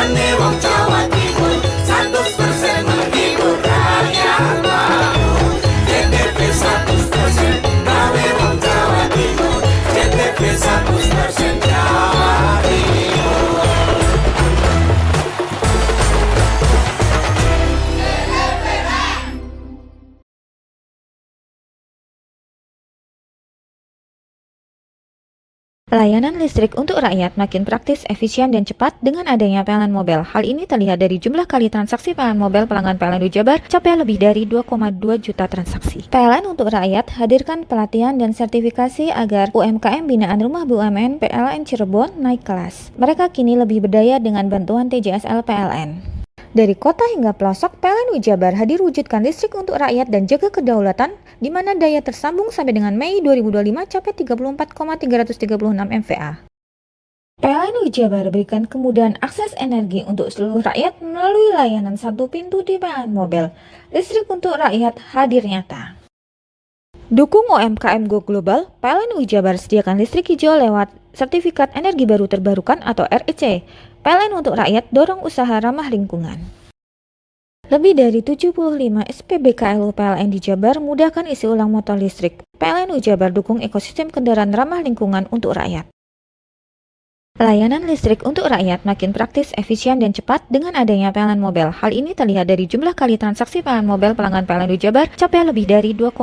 Ane wong Jawa Timur 100% menghibur rakyat makmur. JTV 100% gawe wong Jawa Timur. JTV 100% Jawa Timur. Layanan listrik untuk rakyat makin praktis, efisien, dan cepat dengan adanya PLN Mobile. Hal ini terlihat dari jumlah kali transaksi PLN Mobile pelanggan PLN Jabar capai lebih dari 2,2 juta transaksi. PLN untuk rakyat hadirkan pelatihan dan sertifikasi agar UMKM binaan Rumah BUMN PLN Cirebon naik kelas. Mereka kini lebih berdaya dengan bantuan TJSL PLN. Dari kota hingga pelosok, PLN Jabar hadir wujudkan listrik untuk rakyat dan jaga kedaulatan, di mana daya tersambung sampai dengan Mei 2025 capai 34,336 MVA. PLN Jabar berikan kemudahan akses energi untuk seluruh rakyat melalui layanan satu pintu di PLN Mobile. Listrik untuk rakyat hadir nyata. Dukung UMKM Go Global, PLN Jabar sediakan listrik hijau lewat Sertifikat Energi Baru Terbarukan atau REC. PLN untuk rakyat dorong usaha ramah lingkungan. Lebih dari 75 SPBKLU PLN di Jabar mudahkan isi ulang motor listrik. PLN Jabar dukung ekosistem kendaraan ramah lingkungan untuk rakyat. Layanan listrik untuk rakyat makin praktis, efisien, dan cepat dengan adanya PLN Mobile. Hal ini terlihat dari jumlah kali transaksi PLN Mobile pelanggan PLN Jabar capai lebih dari 2,2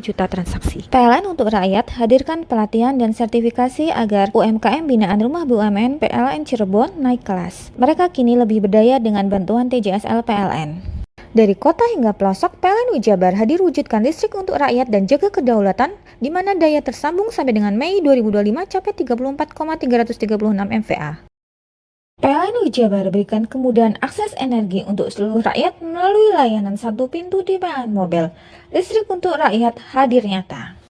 juta transaksi. PLN untuk rakyat hadirkan pelatihan dan sertifikasi agar UMKM binaan Rumah BUMN PLN Cirebon naik kelas. Mereka kini lebih berdaya dengan bantuan TJSL PLN. Dari kota hingga pelosok, PLN Jabar hadir wujudkan listrik untuk rakyat dan jaga kedaulatan, di mana daya tersambung sampai dengan Mei 2025 capai 34,336 MVA. PLN Jabar berikan kemudahan akses energi untuk seluruh rakyat melalui layanan satu pintu di PLN Mobile. Listrik untuk rakyat hadir nyata.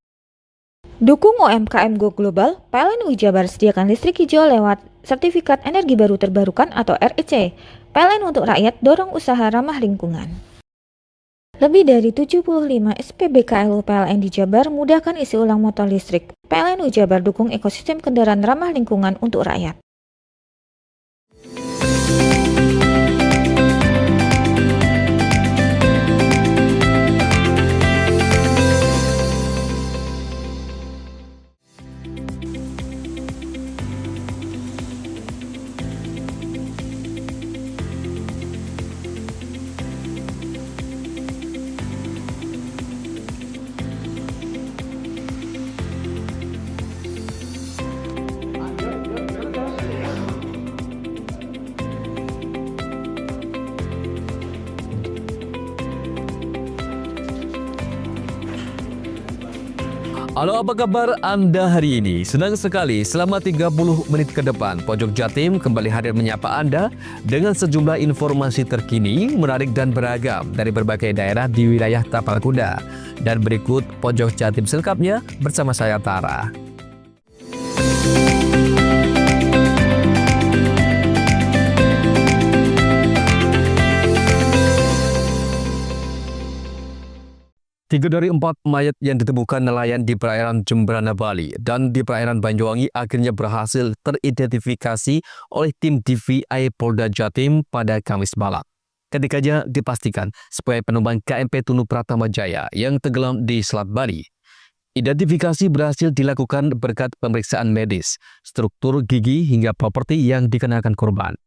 Dukung UMKM Go Global, PLN Jabar sediakan listrik hijau lewat Sertifikat Energi Baru Terbarukan atau REC. PLN untuk rakyat dorong usaha ramah lingkungan. Lebih dari 75 SPBKLU PLN di Jabar mudahkan isi ulang motor listrik. PLN Jabar dukung ekosistem kendaraan ramah lingkungan untuk rakyat. Halo, apa kabar Anda hari ini? Senang sekali selama 30 menit ke depan Pojok Jatim kembali hadir menyapa Anda dengan sejumlah informasi terkini, menarik dan beragam dari berbagai daerah di wilayah Tapal Kuda. Dan berikut Pojok Jatim selengkapnya bersama saya Tara. Tiga dari 4 mayat yang ditemukan nelayan di perairan Jembrana, Bali dan di perairan Banyuwangi akhirnya berhasil teridentifikasi oleh tim DVI Polda Jatim pada Kamis malam. Ketiganya dipastikan sebagai penumpang KMP Tunu Pratama Jaya yang tenggelam di Selat Bali. Identifikasi berhasil dilakukan berkat pemeriksaan medis, struktur gigi hingga properti yang dikenakan korban.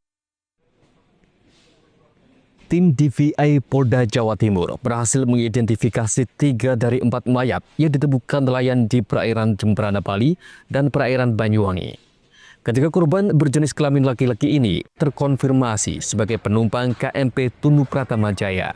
Tim DVI Polda Jawa Timur berhasil mengidentifikasi 3 dari 4 mayat yang ditemukan nelayan di perairan Jembrana, Bali dan perairan Banyuwangi. Ketiga korban berjenis kelamin laki-laki ini terkonfirmasi sebagai penumpang KMP Tunu Pratama Jaya.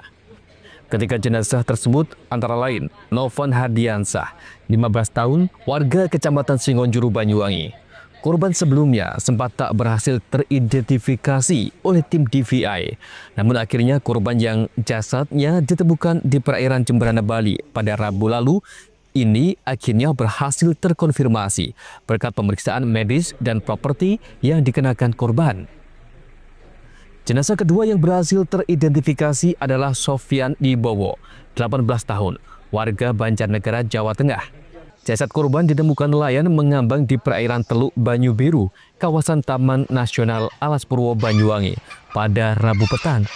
Ketiga jenazah tersebut antara lain Novan Hardiansah, 15 tahun, warga Kecamatan Singonjuru, Banyuwangi. Korban sebelumnya sempat tak berhasil teridentifikasi oleh tim DVI. Namun akhirnya korban yang jasadnya ditemukan di perairan Jembrana, Bali pada Rabu lalu ini akhirnya berhasil terkonfirmasi berkat pemeriksaan medis dan properti yang dikenakan korban. Jenazah kedua yang berhasil teridentifikasi adalah Sofian Ibowo, 18 tahun, warga Banjarnegara, Jawa Tengah. Jasad korban ditemukan nelayan mengambang di perairan Teluk Banyu Biru, kawasan Taman Nasional Alas Purwo Banyuwangi pada Rabu petang.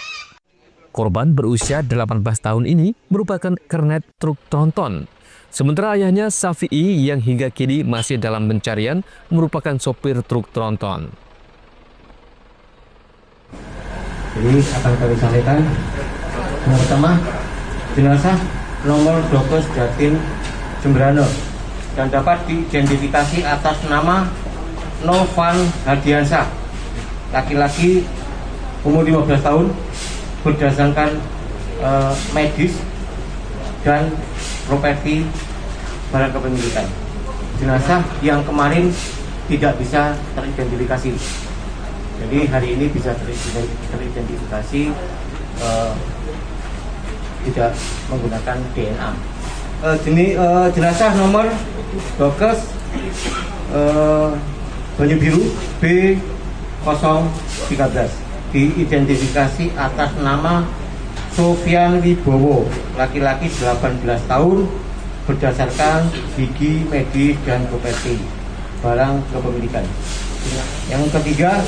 Korban berusia 18 tahun ini merupakan kernet truk tronton. Sementara ayahnya Safi'i yang hingga kini masih dalam pencarian merupakan sopir truk tronton. Jadi akan kami sampaikan yang pertama, jenazah nomor 12 Jatim Jembrana dan dapat diidentifikasi atas nama Novan Hadiansyah, laki-laki umur 15 tahun, berdasarkan medis dan properti barang kepemilikan. Jenazah yang kemarin tidak bisa teridentifikasi, jadi hari ini bisa teridentifikasi tidak menggunakan DNA. Jenazah nomor 12 Banyu Biru B013 diidentifikasi atas nama Sofyan Wibowo, laki-laki 18 tahun, berdasarkan gigi, medis, dan properti barang kepemilikan. Yang ketiga,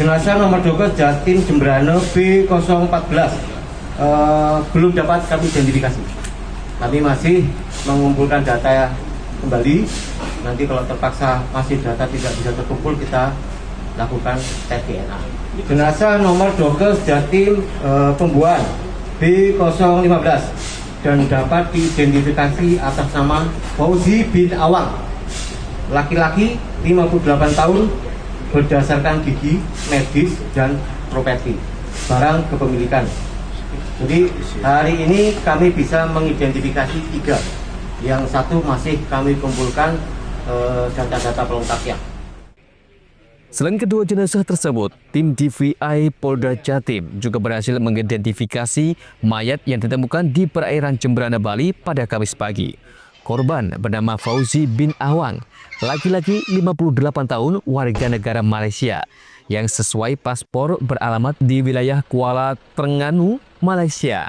jenazah nomor 12 Jatim Jembrana B014 belum dapat kami identifikasi. Kami masih mengumpulkan data kembali. Nanti kalau terpaksa masih data tidak bisa terkumpul, kita lakukan tes DNA. Jenazah nomor 12 Jatim Pembuan B015 dan dapat diidentifikasi atas nama Fauzi bin Awang, laki-laki 58 tahun, berdasarkan gigi, medis, dan properti barang kepemilikan. Jadi hari ini kami bisa mengidentifikasi 3, yang satu masih kami kumpulkan data-data pelengkapnya. Selain kedua jenazah tersebut, tim DVI Polda Jatim juga berhasil mengidentifikasi mayat yang ditemukan di perairan Jembrana, Bali pada Kamis pagi. Korban bernama Fauzi bin Awang, laki-laki 58 tahun, warga negara Malaysia, yang sesuai paspor beralamat di wilayah Kuala Terengganu, Malaysia.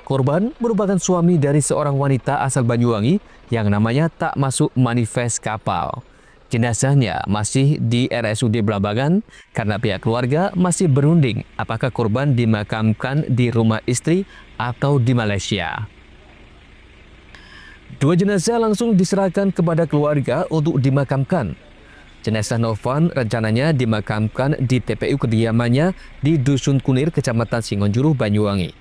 Korban merupakan suami dari seorang wanita asal Banyuwangi yang namanya tak masuk manifest kapal. Jenazahnya masih di RSUD Belambangan karena pihak keluarga masih berunding apakah korban dimakamkan di rumah istri atau di Malaysia. Dua jenazah langsung diserahkan kepada keluarga untuk dimakamkan. Jenazah Novan rencananya dimakamkan di TPU kediamannya di Dusun Kunir, Kecamatan Singonjuru, Banyuwangi.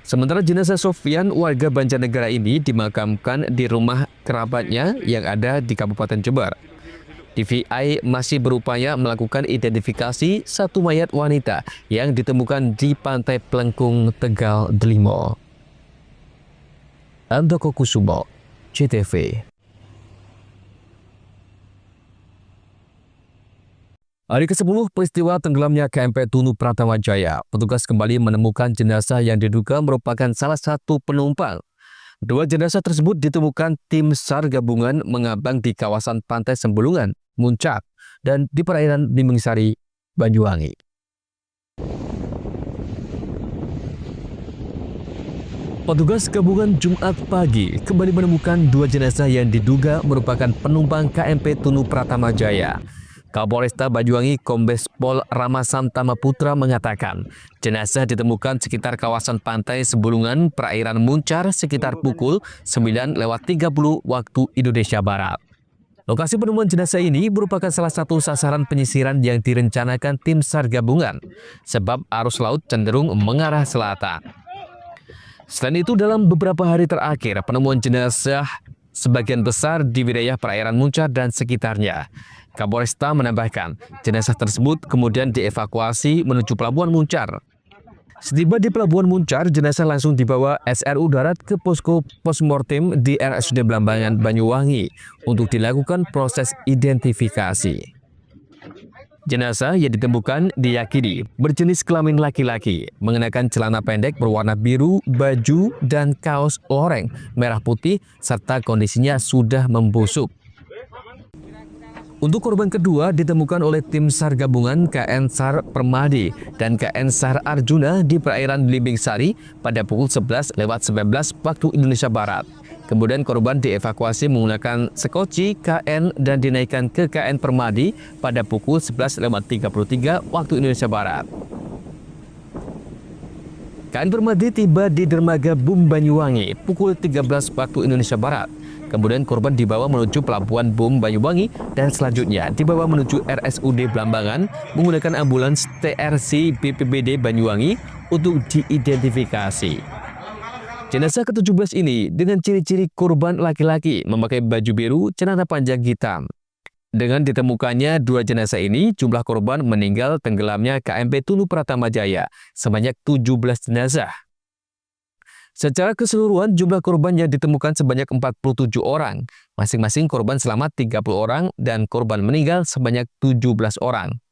Sementara jenazah Sofyan, warga Banjarnegara ini, dimakamkan di rumah kerabatnya yang ada di Kabupaten Jember. DVI masih berupaya melakukan identifikasi satu mayat wanita yang ditemukan di Pantai Plengkung, Tegal, Delimo. Andoko Kusumo, CTV. Hari ke-10 peristiwa tenggelamnya KMP Tunu Pratama Jaya, petugas kembali menemukan jenazah yang diduga merupakan salah satu penumpang. Dua jenazah tersebut ditemukan tim SAR gabungan mengambang di kawasan Pantai Sembulungan, Muncak, dan di perairan Bimingsari, Banyuwangi. Petugas gabungan Jumat pagi kembali menemukan dua jenazah yang diduga merupakan penumpang KMP Tunu Pratama Jaya. Kapolresta Banyuwangi Kombes Pol Ramasantama Putra mengatakan, jenazah ditemukan sekitar kawasan Pantai Sembulungan, perairan Muncar sekitar pukul 9:30 waktu Indonesia Barat. Lokasi penemuan jenazah ini merupakan salah satu sasaran penyisiran yang direncanakan tim SAR gabungan, sebab arus laut cenderung mengarah selatan. Selain itu, dalam beberapa hari terakhir, penemuan jenazah sebagian besar di wilayah perairan Muncar dan sekitarnya. Kapolresta menambahkan, jenazah tersebut kemudian dievakuasi menuju Pelabuhan Muncar. Setiba di Pelabuhan Muncar, jenazah langsung dibawa SRU Darat ke posko postmortem di RSUD Belambangan, Banyuwangi untuk dilakukan proses identifikasi. Jenazah yang ditemukan diyakini berjenis kelamin laki-laki, mengenakan celana pendek berwarna biru, baju dan kaos oranye, merah putih, serta kondisinya sudah membusuk. Untuk korban kedua ditemukan oleh tim SAR gabungan KN SAR Permadi dan KN SAR Arjuna di perairan Bimingsari pada pukul 11:19 waktu Indonesia Barat. Kemudian korban dievakuasi menggunakan sekoci KN dan dinaikkan ke KN Permadi pada pukul 11.33 waktu Indonesia Barat. KN Permadi tiba di dermaga Bum Banyuwangi pukul 13 waktu Indonesia Barat. Kemudian korban dibawa menuju Pelabuhan Bum Banyuwangi dan selanjutnya dibawa menuju RSUD Blambangan menggunakan ambulans TRC BPBD Banyuwangi untuk diidentifikasi. Jenazah ke-17 ini dengan ciri-ciri korban laki-laki memakai baju biru, celana panjang hitam. Dengan ditemukannya dua jenazah ini, jumlah korban meninggal tenggelamnya KMP Tunu Pratama Jaya sebanyak 17 jenazah. Secara keseluruhan, jumlah korban yang ditemukan sebanyak 47 orang. Masing-masing korban selamat 30 orang dan korban meninggal sebanyak 17 orang.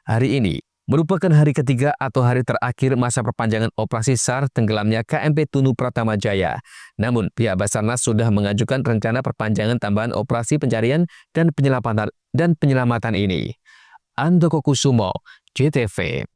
Hari ini merupakan hari ketiga atau hari terakhir masa perpanjangan operasi SAR tenggelamnya KMP Tunu Pratama Jaya. Namun, pihak Basarnas sudah mengajukan rencana perpanjangan tambahan operasi pencarian dan penyelamatan ini. Andoko Kusumo, JTV.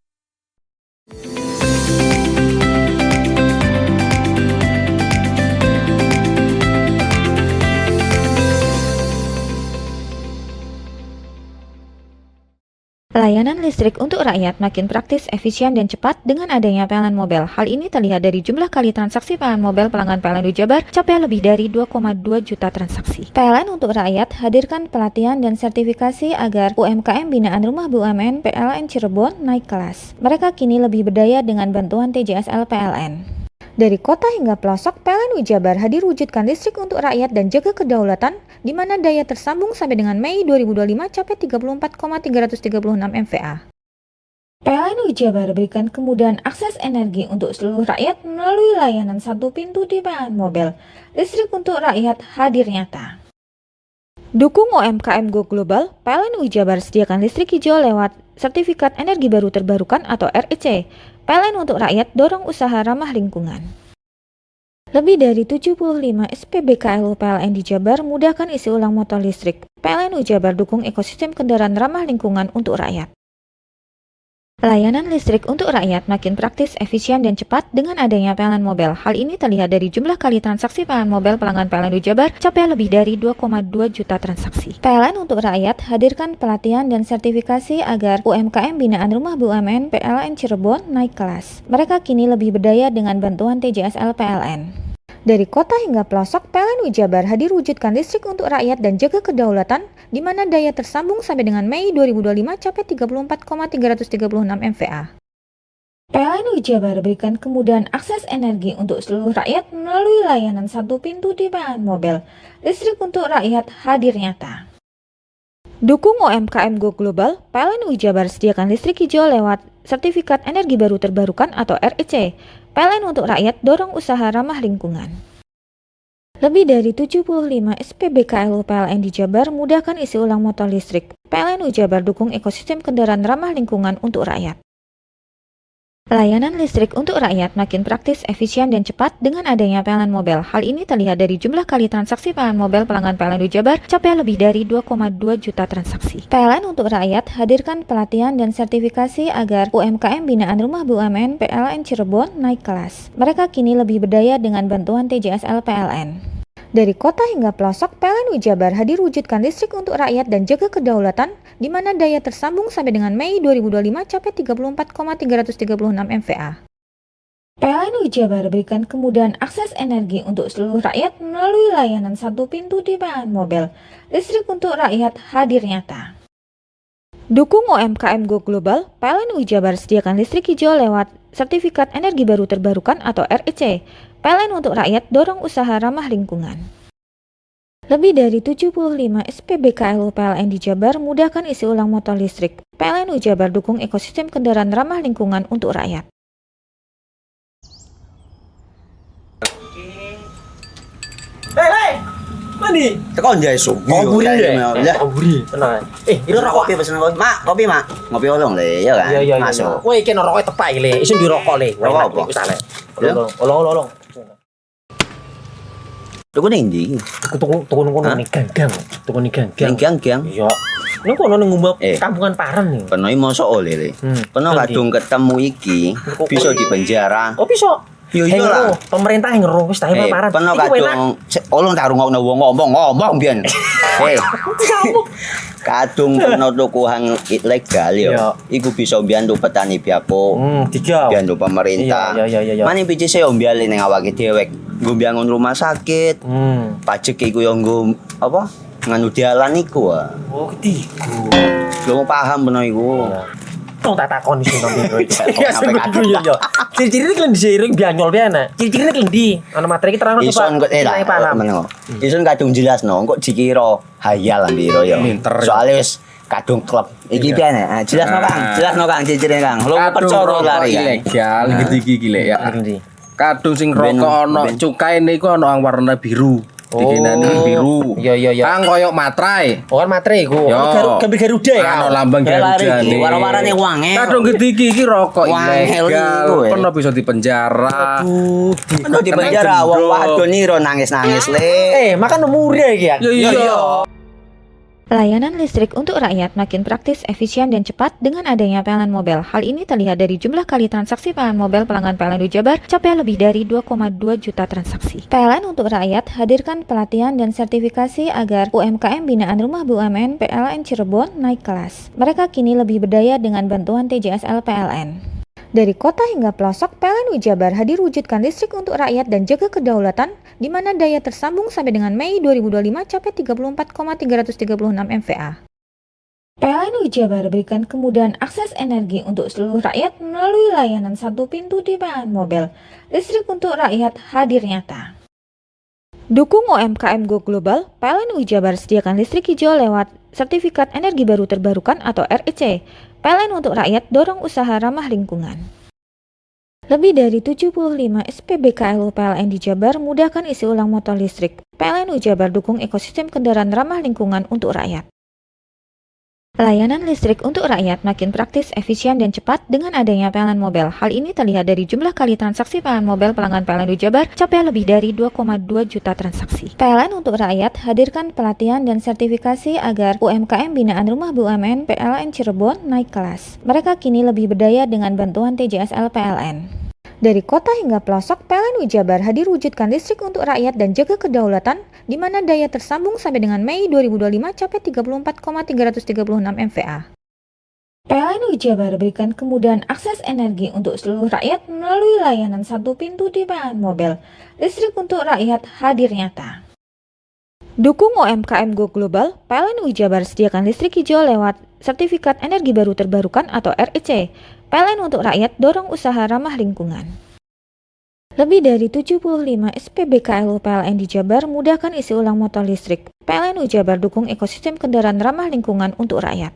Layanan listrik untuk rakyat makin praktis, efisien, dan cepat dengan adanya PLN Mobile. Hal ini terlihat dari jumlah kali transaksi PLN Mobile pelanggan PLN Jabar capai lebih dari 2,2 juta transaksi. PLN untuk rakyat hadirkan pelatihan dan sertifikasi agar UMKM binaan Rumah BUMN PLN Cirebon naik kelas. Mereka kini lebih berdaya dengan bantuan TJSL PLN. Dari kota hingga pelosok, PLN Jabar hadir wujudkan listrik untuk rakyat dan jaga kedaulatan, di mana daya tersambung sampai dengan Mei 2025 capai 34,336 MVA. PLN Jabar berikan kemudahan akses energi untuk seluruh rakyat melalui layanan satu pintu di PLN Mobile. Listrik untuk rakyat hadir nyata. Dukung UMKM Go Global, PLN Jabar sediakan listrik hijau lewat Sertifikat Energi Baru Terbarukan atau REC. PLN untuk rakyat dorong usaha ramah lingkungan. Lebih dari 75 SPBKLU PLN di Jabar mudahkan isi ulang motor listrik. PLN Jabar dukung ekosistem kendaraan ramah lingkungan untuk rakyat. Layanan listrik untuk rakyat makin praktis, efisien, dan cepat dengan adanya PLN Mobile. Hal ini terlihat dari jumlah kali transaksi PLN Mobile pelanggan PLN Jabar capai lebih dari 2,2 juta transaksi. PLN untuk rakyat hadirkan pelatihan dan sertifikasi agar UMKM binaan Rumah BUMN PLN Cirebon naik kelas. Mereka kini lebih berdaya dengan bantuan TJSL PLN. Dari kota hingga pelosok, PLN Jabar hadir wujudkan listrik untuk rakyat dan jaga kedaulatan, di mana daya tersambung sampai dengan Mei 2025 capai 34,336 MVA. PLN Jabar berikan kemudahan akses energi untuk seluruh rakyat melalui layanan satu pintu di PLN Mobile. Listrik untuk rakyat hadir nyata. Dukung UMKM Go Global, PLN Jabar sediakan listrik hijau lewat Sertifikat Energi Baru Terbarukan atau REC. PLN untuk rakyat dorong usaha ramah lingkungan. Lebih dari 75 SPBKLU PLN di Jabar mudahkan isi ulang motor listrik. PLN Jabar dukung ekosistem kendaraan ramah lingkungan untuk rakyat. Layanan listrik untuk rakyat makin praktis, efisien, dan cepat dengan adanya PLN Mobile. Hal ini terlihat dari jumlah kali transaksi PLN Mobile pelanggan PLN Jabar capai lebih dari 2,2 juta transaksi. PLN untuk rakyat hadirkan pelatihan dan sertifikasi agar UMKM binaan Rumah BUMN PLN Cirebon naik kelas. Mereka kini lebih berdaya dengan bantuan TJSL PLN. Dari kota hingga pelosok, PLN Jabar hadir wujudkan listrik untuk rakyat dan jaga kedaulatan, di mana daya tersambung sampai dengan Mei 2025 capai 34,336 MVA. PLN Jabar berikan kemudahan akses energi untuk seluruh rakyat melalui layanan satu pintu di PLN Mobile. Listrik untuk rakyat hadir nyata. Dukung UMKM Go Global, PLN Jabar sediakan listrik hijau lewat Sertifikat Energi Baru Terbarukan atau REC. PLN untuk rakyat dorong usaha ramah lingkungan. Lebih dari 75 SPBKLU PLN di Jabar mudahkan isi ulang motor listrik. PLN Jabar dukung ekosistem kendaraan ramah lingkungan untuk rakyat. Hei, mandi. Tekan jaya su. Kaburi deh. Ya. Kaburi. Tenang. Ini rokok. Kopi pesen kopi. Mak, kopi, Mak. Ngopi olong le, ya kan? Iya. Masuk. Woi, kena rokoknya tepak le. Isun dirokok le. Rokok apa? Wis ale. Ya. Olong. Tuku ning ndi? Tuku kono ning gang. Tuku ning gang. Ning gang. Iya. Nang kono ning ngumbat Eh. kampungan Paren nih. Kono iki mosok oleh le. Kono Nanti. kadung ketemu iki bisa dipenjara. Oh bisa. Yo iya lah. Pemerintah yang ngeru wis ta paparan. Peno Iku enak. kadung olong tak rungokno wong ngomong biyen. Kadung peno tuku hang ilegal yo. Iya. Iku bisa mbiyantu petani biako. Tiga. Mbiyantu pemerintah. Iya. Mane pici yo mbiali ning awake dhewe. Nggo mbiyangun rumah sakit. Pajak iku yo nggo apa? Nganu dialan iku. Oh, ketiku. Lu paham peno iku. Tong tak takon sing nang biro iki. Ya, sampe kadung. Yo. Ciri-cirine kan disiring bianyol piye ana. Ciri-cirine kan ndi? Ana materi ki terang Ison kok lah meneng. Ison kadung jelasno kok dikira hayal ambiro yo. Soale wis kadung klub. Iki piye nek? Jelasno Kang, jelasno Kang ciri-cirine Kang. Lu percaya lari kan. Ilegal iki gile ya. Ndi? Kadung sing rokok ono cukai niku ono yang warna biru. Dikinani biru. Iya. Kang koyo matrai. Oh kan materi iku. Yo. Gambar Garuda ya. Ano lambang Garuda nih. Warna-warnane wange. Kadung gede iki rokok Wangel ilegal. iku, Pernah bisa dipenjara. Ono di penjara wong wadon niro nangis-nangis le. Makan murah iki ya. Iya. Layanan listrik untuk rakyat makin praktis, efisien, dan cepat dengan adanya PLN Mobile. Hal ini terlihat dari jumlah kali transaksi PLN Mobile pelanggan PLN Jabar capai lebih dari 2,2 juta transaksi. PLN untuk rakyat hadirkan pelatihan dan sertifikasi agar UMKM binaan Rumah BUMN PLN Cirebon naik kelas. Mereka kini lebih berdaya dengan bantuan TJSL PLN. Dari kota hingga pelosok, PLN Jabar hadir wujudkan listrik untuk rakyat dan jaga kedaulatan, di mana daya tersambung sampai dengan Mei 2025 capai 34,336 MVA. PLN Jabar berikan kemudahan akses energi untuk seluruh rakyat melalui layanan satu pintu di PLN Mobile. Listrik untuk rakyat hadir nyata. Dukung UMKM Go Global, PLN Jabar sediakan listrik hijau lewat Sertifikat Energi Baru Terbarukan atau REC. PLN untuk rakyat dorong usaha ramah lingkungan. Lebih dari 75 SPBKLU PLN di Jabar mudahkan isi ulang motor listrik. PLN Jabar dukung ekosistem kendaraan ramah lingkungan untuk rakyat. Layanan listrik untuk rakyat makin praktis, efisien, dan cepat dengan adanya PLN Mobile. Hal ini terlihat dari jumlah kali transaksi PLN Mobile pelanggan PLN Jabar capai lebih dari 2,2 juta transaksi. PLN untuk rakyat hadirkan pelatihan dan sertifikasi agar UMKM binaan Rumah BUMN PLN Cirebon naik kelas. Mereka kini lebih berdaya dengan bantuan TJSL PLN. Dari kota hingga pelosok, PLN Jabar hadir wujudkan listrik untuk rakyat dan jaga kedaulatan, di mana daya tersambung sampai dengan Mei 2025 capai 34,336 MVA. PLN Jabar berikan kemudahan akses energi untuk seluruh rakyat melalui layanan satu pintu di PLN Mobile. Listrik untuk rakyat hadir nyata. Dukung UMKM Go Global, PLN Jabar sediakan listrik hijau lewat Sertifikat Energi Baru Terbarukan atau REC. PLN untuk rakyat dorong usaha ramah lingkungan. Lebih dari 75 SPBKLU PLN di Jabar mudahkan isi ulang motor listrik. PLN Jabar dukung ekosistem kendaraan ramah lingkungan untuk rakyat.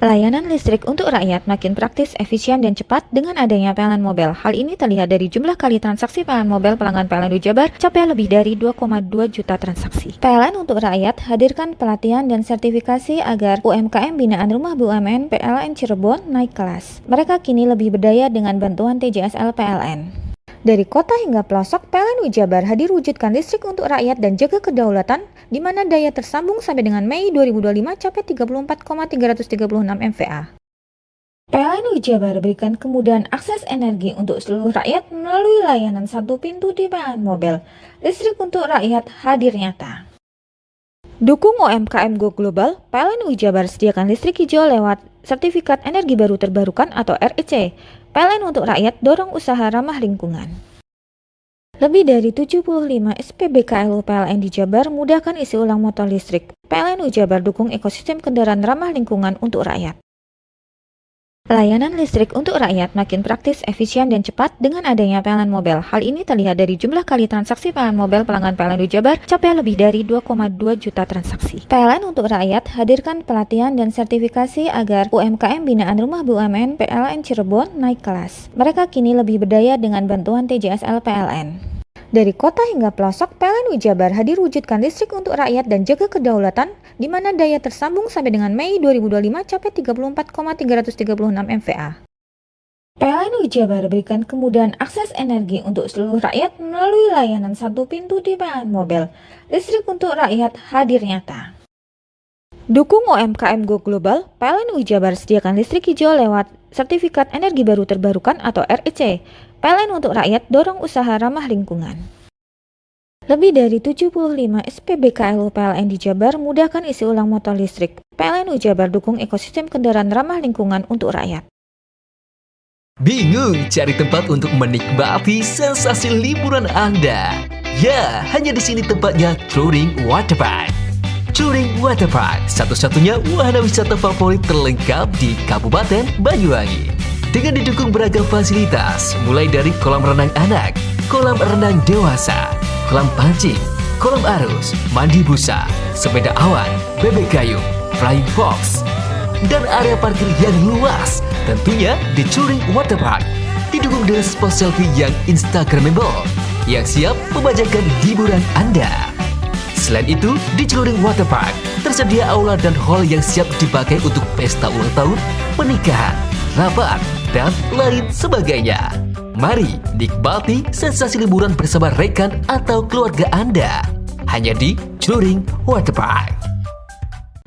Layanan listrik untuk rakyat makin praktis, efisien, dan cepat dengan adanya PLN Mobile. Hal ini terlihat dari jumlah kali transaksi PLN Mobile pelanggan PLN Jabar capai lebih dari 2,2 juta transaksi. PLN untuk rakyat hadirkan pelatihan dan sertifikasi agar UMKM binaan Rumah BUMN PLN Cirebon naik kelas. Mereka kini lebih berdaya dengan bantuan TJSL PLN. Dari kota hingga pelosok, PLN Jabar hadir wujudkan listrik untuk rakyat dan jaga kedaulatan, di mana daya tersambung sampai dengan Mei 2025 capai 34,336 MVA. PLN Jabar berikan kemudahan akses energi untuk seluruh rakyat melalui layanan satu pintu di PLN Mobile. Listrik untuk rakyat hadir nyata. Dukung UMKM Go Global, PLN Jabar sediakan listrik hijau lewat Sertifikat Energi Baru Terbarukan atau REC. PLN untuk rakyat dorong usaha ramah lingkungan. Lebih dari 75 SPBKLU PLN di Jabar mudahkan isi ulang motor listrik. PLN Jabar dukung ekosistem kendaraan ramah lingkungan untuk rakyat. Layanan listrik untuk rakyat makin praktis, efisien, dan cepat dengan adanya PLN Mobile. Hal ini terlihat dari jumlah kali transaksi PLN Mobile pelanggan PLN Jabar capai lebih dari 2,2 juta transaksi. PLN untuk rakyat hadirkan pelatihan dan sertifikasi agar UMKM binaan Rumah BUMN PLN Cirebon naik kelas. Mereka kini lebih berdaya dengan bantuan TJSL PLN. Dari kota hingga pelosok, PLN Jabar hadir wujudkan listrik untuk rakyat dan jaga kedaulatan, di mana daya tersambung sampai dengan Mei 2025 capai 34,336 MVA. PLN Jabar berikan kemudahan akses energi untuk seluruh rakyat melalui layanan satu pintu di PLN Mobile. Listrik untuk rakyat hadir nyata. Dukung UMKM Go Global, PLN Jabar sediakan listrik hijau lewat Sertifikat Energi Baru Terbarukan atau REC. PLN untuk rakyat dorong usaha ramah lingkungan. Lebih dari 75 SPBKLU PLN di Jabar mudahkan isi ulang motor listrik. PLNU Jabar dukung ekosistem kendaraan ramah lingkungan untuk rakyat. Bingung cari tempat untuk menikmati sensasi liburan Anda? Ya, hanya di sini tempatnya Touring Waterpark. Touring Waterpark, satu-satunya wahana wisata favorit terlengkap di Kabupaten Banyuwangi. Dengan didukung beragam fasilitas, mulai dari kolam renang anak, kolam renang dewasa, kolam pancing, kolam arus, mandi busa, sepeda awan, bebek gayung, flying fox, dan area parkir yang luas. Tentunya di Touring Waterpark didukung dengan spot selfie yang instagramable yang siap membajakan hiburan Anda. Selain itu, di Touring Waterpark tersedia aula dan hall yang siap dipakai untuk pesta ulang tahun, pernikahan, rapat, dan lain sebagainya. Mari nikmati sensasi liburan bersama rekan atau keluarga Anda. Hanya di Touring Waterpark.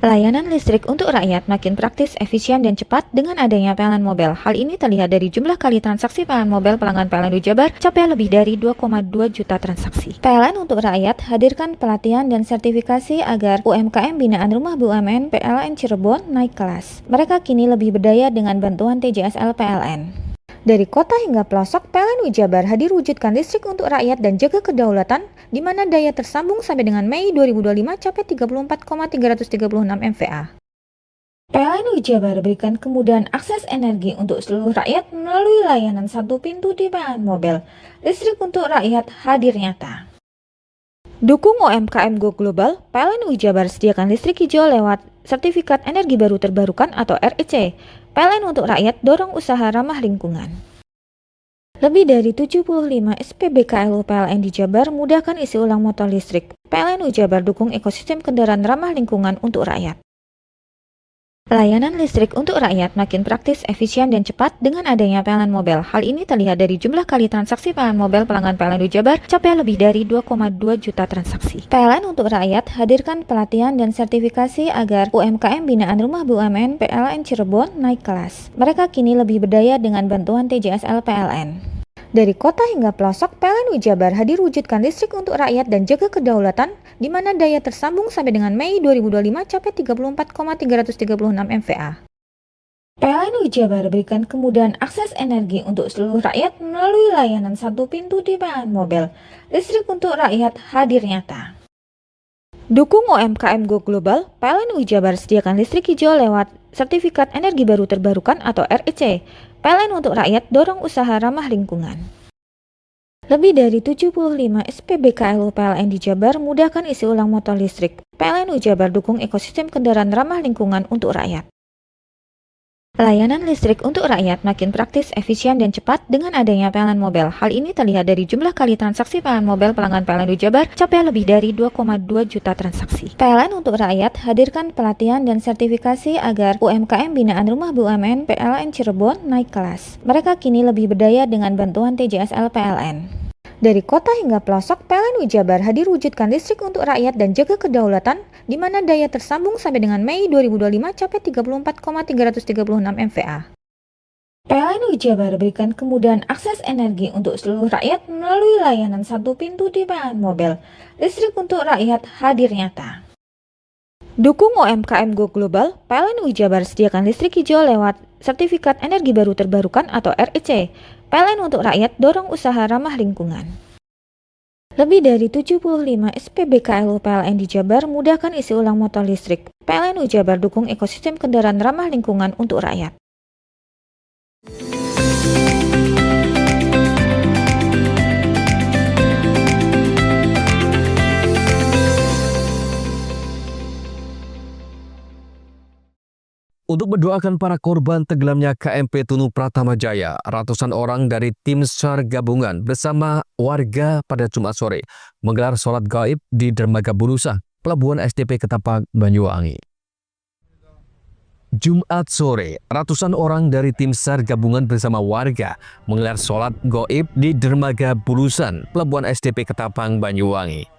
Layanan listrik untuk rakyat makin praktis, efisien, dan cepat dengan adanya PLN Mobile. Hal ini terlihat dari jumlah kali transaksi PLN Mobile pelanggan PLN Jabar capai lebih dari 2,2 juta transaksi. PLN untuk rakyat hadirkan pelatihan dan sertifikasi agar UMKM binaan Rumah BUMN PLN Cirebon naik kelas. Mereka kini lebih berdaya dengan bantuan TJSL PLN. Dari kota hingga pelosok, PLN Jabar hadir wujudkan listrik untuk rakyat dan jaga kedaulatan, di mana daya tersambung sampai dengan Mei 2025 capai 34,336 MVA. PLN Jabar berikan kemudahan akses energi untuk seluruh rakyat melalui layanan satu pintu di PLN Mobile. Listrik untuk rakyat hadir nyata. Dukung UMKM Go Global, PLN Jabar sediakan listrik hijau lewat Sertifikat Energi Baru Terbarukan atau REC. PLN untuk rakyat dorong usaha ramah lingkungan. Lebih dari 75 SPBKLU PLN di Jabar mudahkan isi ulang motor listrik. PLN Jabar dukung ekosistem kendaraan ramah lingkungan untuk rakyat. Layanan listrik untuk rakyat makin praktis, efisien, dan cepat dengan adanya PLN Mobile. Hal ini terlihat dari jumlah kali transaksi PLN Mobile pelanggan PLN Jabar capai lebih dari 2,2 juta transaksi. PLN untuk rakyat hadirkan pelatihan dan sertifikasi agar UMKM binaan Rumah BUMN PLN Cirebon naik kelas. Mereka kini lebih berdaya dengan bantuan TJSL PLN. Dari kota hingga pelosok, PLN Jabar hadir wujudkan listrik untuk rakyat dan jaga kedaulatan, di mana daya tersambung sampai dengan Mei 2025 capai 34,336 MVA. PLN Jabar berikan kemudahan akses energi untuk seluruh rakyat melalui layanan satu pintu di PLN Mobile. Listrik untuk rakyat hadir nyata. Dukung UMKM Go Global, PLN Jabar sediakan listrik hijau lewat Sertifikat Energi Baru Terbarukan atau REC. PLN untuk rakyat dorong usaha ramah lingkungan. Lebih dari 75 SPBKLU PLN di Jabar mudahkan isi ulang motor listrik. PLN Jabar dukung ekosistem kendaraan ramah lingkungan untuk rakyat. Layanan listrik untuk rakyat makin praktis, efisien, dan cepat dengan adanya PLN Mobile. Hal ini terlihat dari jumlah kali transaksi PLN Mobile pelanggan PLN Jabar capai lebih dari 2,2 juta transaksi. PLN untuk rakyat hadirkan pelatihan dan sertifikasi agar UMKM binaan Rumah BUMN PLN Cirebon naik kelas. Mereka kini lebih berdaya dengan bantuan TJSL PLN. Dari kota hingga pelosok, PLN Jabar hadir wujudkan listrik untuk rakyat dan jaga kedaulatan, di mana daya tersambung sampai dengan Mei 2025 capai 34,336 MVA. PLN Jabar berikan kemudahan akses energi untuk seluruh rakyat melalui layanan satu pintu di PLN Mobile. Listrik untuk rakyat hadir nyata. Dukung UMKM Go Global, PLN Jabar sediakan listrik hijau lewat Sertifikat Energi Baru Terbarukan atau REC. PLN untuk rakyat dorong usaha ramah lingkungan. Lebih dari 75 SPBKLU PLN di Jabar mudahkan isi ulang motor listrik. PLN Jabar dukung ekosistem kendaraan ramah lingkungan untuk rakyat. Untuk mendoakan para korban tenggelamnya KMP Tunu Pratama Jaya, ratusan orang dari tim SAR gabungan bersama warga pada Jumat sore menggelar sholat gaib di Dermaga Bulusa, Pelabuhan SDP Ketapang, Banyuwangi. Jumat sore, ratusan orang dari tim SAR gabungan bersama warga menggelar sholat gaib di Dermaga Bulusan, Pelabuhan SDP Ketapang, Banyuwangi.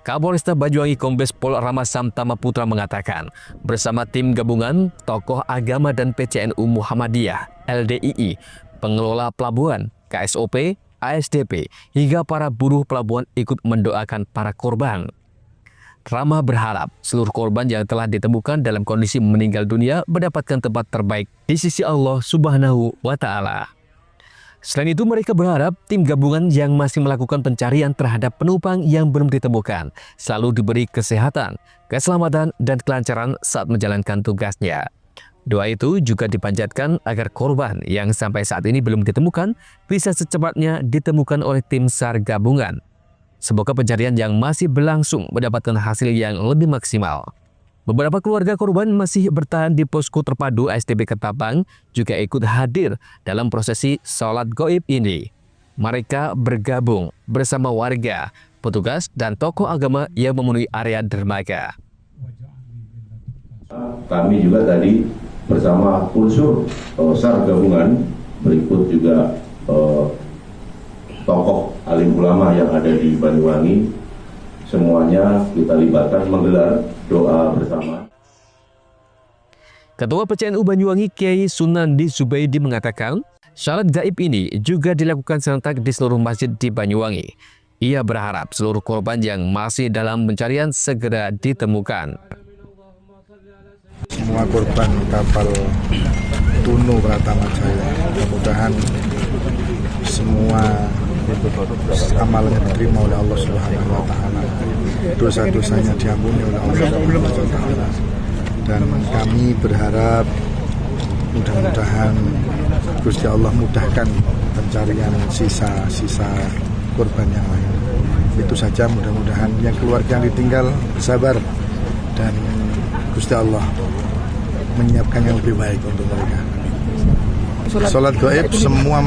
Kapolresta Banyuwangi Kombes Pol Ramasam Tamaputra mengatakan, bersama tim gabungan, tokoh agama dan PCNU Muhammadiyah, LDII, pengelola pelabuhan, KSOP, ASDP, hingga para buruh pelabuhan ikut mendoakan para korban. Rama berharap seluruh korban yang telah ditemukan dalam kondisi meninggal dunia mendapatkan tempat terbaik di sisi Allah Subhanahu wa Ta'ala. Selain itu, mereka berharap tim gabungan yang masih melakukan pencarian terhadap penumpang yang belum ditemukan selalu diberi kesehatan, keselamatan, dan kelancaran saat menjalankan tugasnya. Doa itu juga dipanjatkan agar korban yang sampai saat ini belum ditemukan bisa secepatnya ditemukan oleh tim SAR gabungan. Semoga pencarian yang masih berlangsung mendapatkan hasil yang lebih maksimal. Beberapa keluarga korban masih bertahan di posko terpadu ASDP Ketapang juga ikut hadir dalam prosesi sholat gaib ini. Mereka bergabung bersama warga, petugas, dan tokoh agama yang memenuhi area dermaga. Kami juga tadi bersama unsur SAR gabungan, berikut juga tokoh alim ulama yang ada di Banyuwangi, semuanya kita libatkan menggelar doa bersama. Ketua PCNU Banyuwangi Kiai Sunandi Zubaidi mengatakan, salat gaib ini juga dilakukan serentak di seluruh masjid di Banyuwangi. Ia berharap seluruh korban yang masih dalam pencarian segera ditemukan. Semua korban kapal Tunu Pratama Jaya, mudah-mudahan semua amalnya diterima oleh Allah Subhanahu wa Ta'ala, dosa-dosanya diampuni oleh Allah Subhanahu wa Ta'ala, dan kami berharap mudah-mudahan Gusti Allah mudahkan pencarian sisa-sisa korban yang lain. Itu saja, mudah-mudahan yang keluarga yang ditinggal sabar dan Gusti Allah menyiapkan yang lebih baik untuk mereka. Sholat gaib semua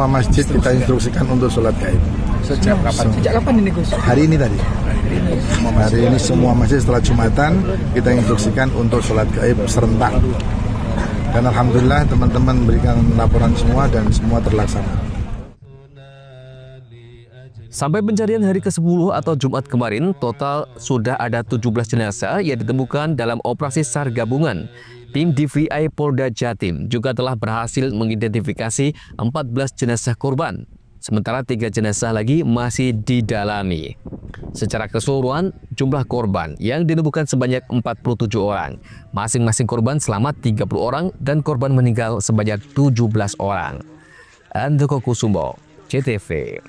masjid kita instruksikan untuk sholat gaib. Sejak kapan? Sejak kapan ini Gus? Hari ini tadi. Hari ini semua masjid setelah Jumatan kita instruksikan untuk sholat gaib serentak. Dan alhamdulillah teman-teman memberikan laporan semua dan semua terlaksana. Sampai pencarian hari ke-10 atau Jumat kemarin, total sudah ada 17 jenazah yang ditemukan dalam operasi SAR gabungan. Tim DVI Polda Jatim juga telah berhasil mengidentifikasi 14 jenazah korban, sementara 3 jenazah lagi masih didalami. Secara keseluruhan, jumlah korban yang ditemukan sebanyak 47 orang. Masing-masing korban selamat 30 orang dan korban meninggal sebanyak 17 orang. Andoko Kusumo, CTV.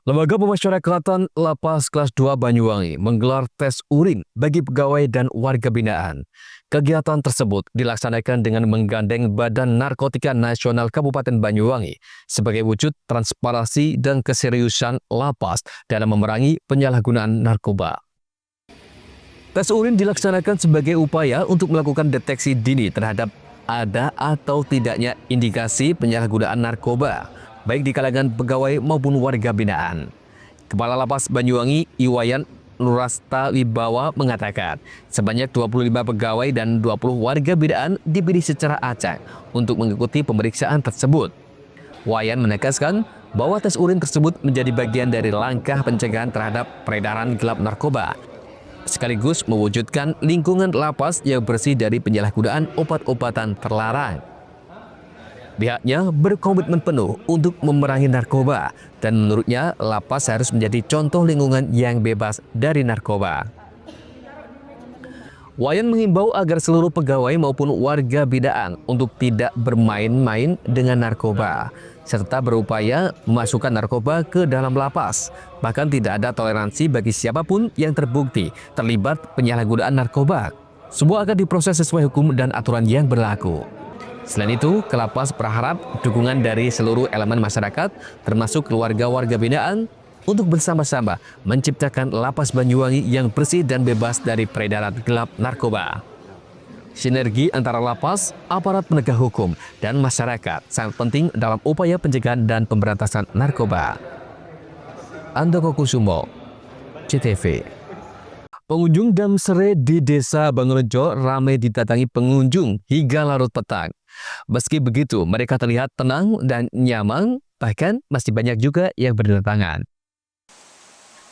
Lembaga Pemasyarakatan Lapas Kelas 2 Banyuwangi menggelar tes urin bagi pegawai dan warga binaan. Kegiatan tersebut dilaksanakan dengan menggandeng Badan Narkotika Nasional Kabupaten Banyuwangi sebagai wujud transparansi dan keseriusan lapas dalam memerangi penyalahgunaan narkoba. Tes urin dilaksanakan sebagai upaya untuk melakukan deteksi dini terhadap ada atau tidaknya indikasi penyalahgunaan narkoba, baik di kalangan pegawai maupun warga binaan. Kepala Lapas Banyuwangi Iwayan Nurasta Wibawa mengatakan, sebanyak 25 pegawai dan 20 warga binaan dipilih secara acak untuk mengikuti pemeriksaan tersebut. Wayan menegaskan bahwa tes urin tersebut menjadi bagian dari langkah pencegahan terhadap peredaran gelap narkoba, sekaligus mewujudkan lingkungan lapas yang bersih dari penyalahgunaan obat-obatan terlarang. Pihaknya berkomitmen penuh untuk memerangi narkoba dan menurutnya lapas harus menjadi contoh lingkungan yang bebas dari narkoba. Wayan menghimbau agar seluruh pegawai maupun warga binaan untuk tidak bermain-main dengan narkoba, serta berupaya memasukkan narkoba ke dalam lapas. Bahkan tidak ada toleransi bagi siapapun yang terbukti terlibat penyalahgunaan narkoba. Semua akan diproses sesuai hukum dan aturan yang berlaku. Selain itu, Kelapas berharap dukungan dari seluruh elemen masyarakat, termasuk keluarga-warga binaan, untuk bersama-sama menciptakan Lapas Banyuwangi yang bersih dan bebas dari peredaran gelap narkoba. Sinergi antara lapas, aparat penegak hukum, dan masyarakat sangat penting dalam upaya pencegahan dan pemberantasan narkoba. Andoko Kusumo, CTV. Pengunjung Damsere di Desa Bangurejo ramai didatangi pengunjung hingga larut petang. Meski begitu, mereka terlihat tenang dan nyaman, bahkan masih banyak juga yang berdatangan.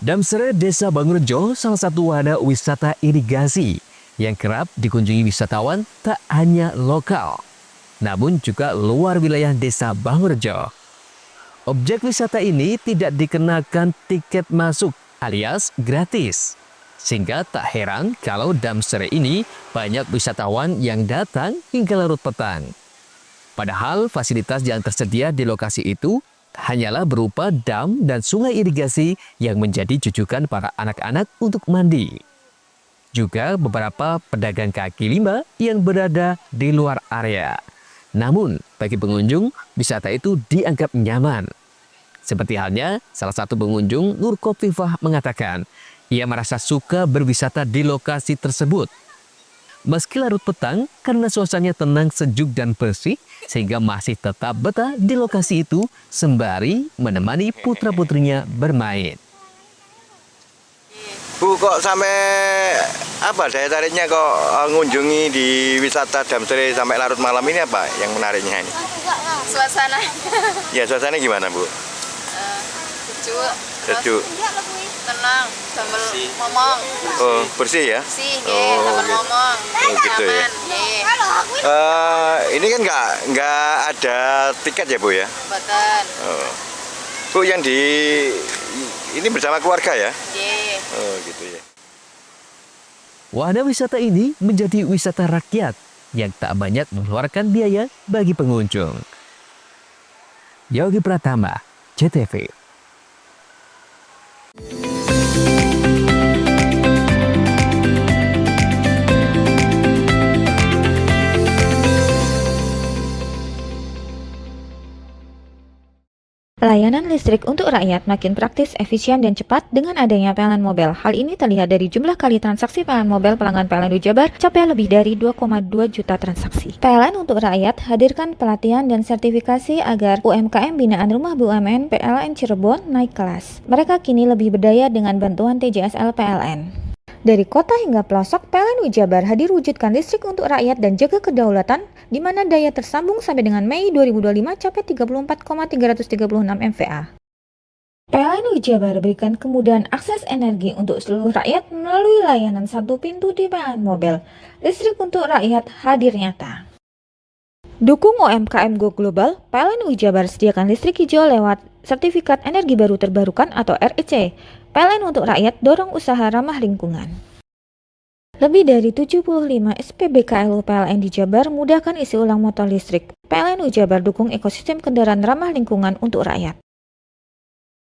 Damsere Desa Bangurejo salah satu wahana wisata irigasi yang kerap dikunjungi wisatawan tak hanya lokal. namun juga luar wilayah desa Bangurjo. Objek wisata ini tidak dikenakan tiket masuk alias gratis. Sehingga tak heran kalau dalam sore ini banyak wisatawan yang datang hingga larut petang. Padahal fasilitas yang tersedia di lokasi itu hanyalah berupa dam dan sungai irigasi yang menjadi jujukan para anak-anak untuk mandi. Juga beberapa pedagang kaki lima yang berada di luar area. Namun, bagi pengunjung, wisata itu dianggap nyaman. Seperti halnya salah satu pengunjung, Nur Kofifah, mengatakan ia merasa suka berwisata di lokasi tersebut. Meski larut petang, karena suasananya tenang, sejuk, dan bersih, sehingga masih tetap betah di lokasi itu sembari menemani putra-putrinya bermain. Bu, kok sampai apa daya tariknya kok mengunjungi di wisata Damsere sampai larut malam ini, apa yang menariknya ini? Suasana. Ya, suasananya gimana, Bu? Sejuk. Sejuk. Tenang, sambil ngomong. Oh, bersih ya? Bersih, sambil ngomong. Oh, gitu ya. Ini kan nggak ada tiket ya, Bu ya? Betul. Oh. Bu, yang ini bersama keluarga ya? Iya. Oh, gitu ya. Wahana wisata ini menjadi wisata rakyat yang tak banyak mengeluarkan biaya bagi pengunjung. Yogi Pratama, CTV. Layanan listrik untuk rakyat makin praktis, efisien, dan cepat dengan adanya PLN Mobile. Hal ini terlihat dari jumlah kali transaksi PLN Mobile pelanggan PLN Jabar capai lebih dari 2,2 juta transaksi. PLN untuk rakyat hadirkan pelatihan dan sertifikasi agar UMKM binaan Rumah BUMN PLN Cirebon naik kelas. Mereka kini lebih berdaya dengan bantuan TJSL PLN. Dari kota hingga pelosok, PLN Jabar hadir wujudkan listrik untuk rakyat dan jaga kedaulatan, di mana daya tersambung sampai dengan Mei 2025 capai 34,336 MVA. PLN Jabar berikan kemudahan akses energi untuk seluruh rakyat melalui layanan satu pintu di PLN Mobile. Listrik untuk rakyat hadir nyata. Dukung UMKM Go Global, PLN Jabar sediakan listrik hijau lewat Sertifikat Energi Baru Terbarukan atau REC. PLN untuk rakyat dorong usaha ramah lingkungan. Lebih dari 75 SPBKLU PLN di Jabar mudahkan isi ulang motor listrik. PLN Jabar dukung ekosistem kendaraan ramah lingkungan untuk rakyat.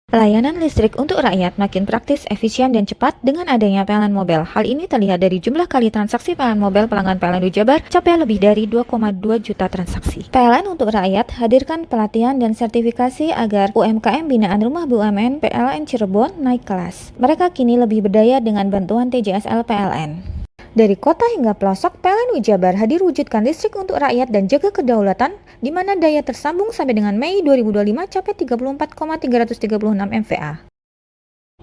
Layanan listrik untuk rakyat makin praktis, efisien, dan cepat dengan adanya PLN Mobile. Hal ini terlihat dari jumlah kali transaksi PLN Mobile pelanggan PLN Jabar capai lebih dari 2,2 juta transaksi. PLN untuk rakyat hadirkan pelatihan dan sertifikasi agar UMKM binaan Rumah BUMN PLN Cirebon naik kelas. Mereka kini lebih berdaya dengan bantuan TJSL PLN. Dari kota hingga pelosok, PLN Jabar hadir wujudkan listrik untuk rakyat dan jaga kedaulatan, di mana daya tersambung sampai dengan Mei 2025 capai 34,336 MVA.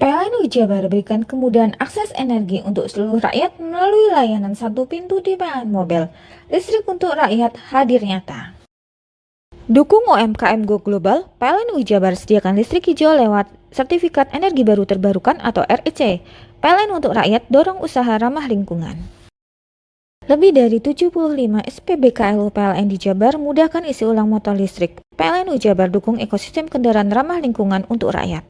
PLN Jabar berikan kemudahan akses energi untuk seluruh rakyat melalui layanan satu pintu di PLN Mobile. Listrik untuk rakyat hadir nyata. Dukung UMKM Go Global, PLN Jabar sediakan listrik hijau lewat Sertifikat Energi Baru Terbarukan atau REC. PLN untuk rakyat dorong usaha ramah lingkungan. Lebih dari 75 SPBKLU PLN di Jabar mudahkan isi ulang motor listrik. PLN Jabar dukung ekosistem kendaraan ramah lingkungan untuk rakyat.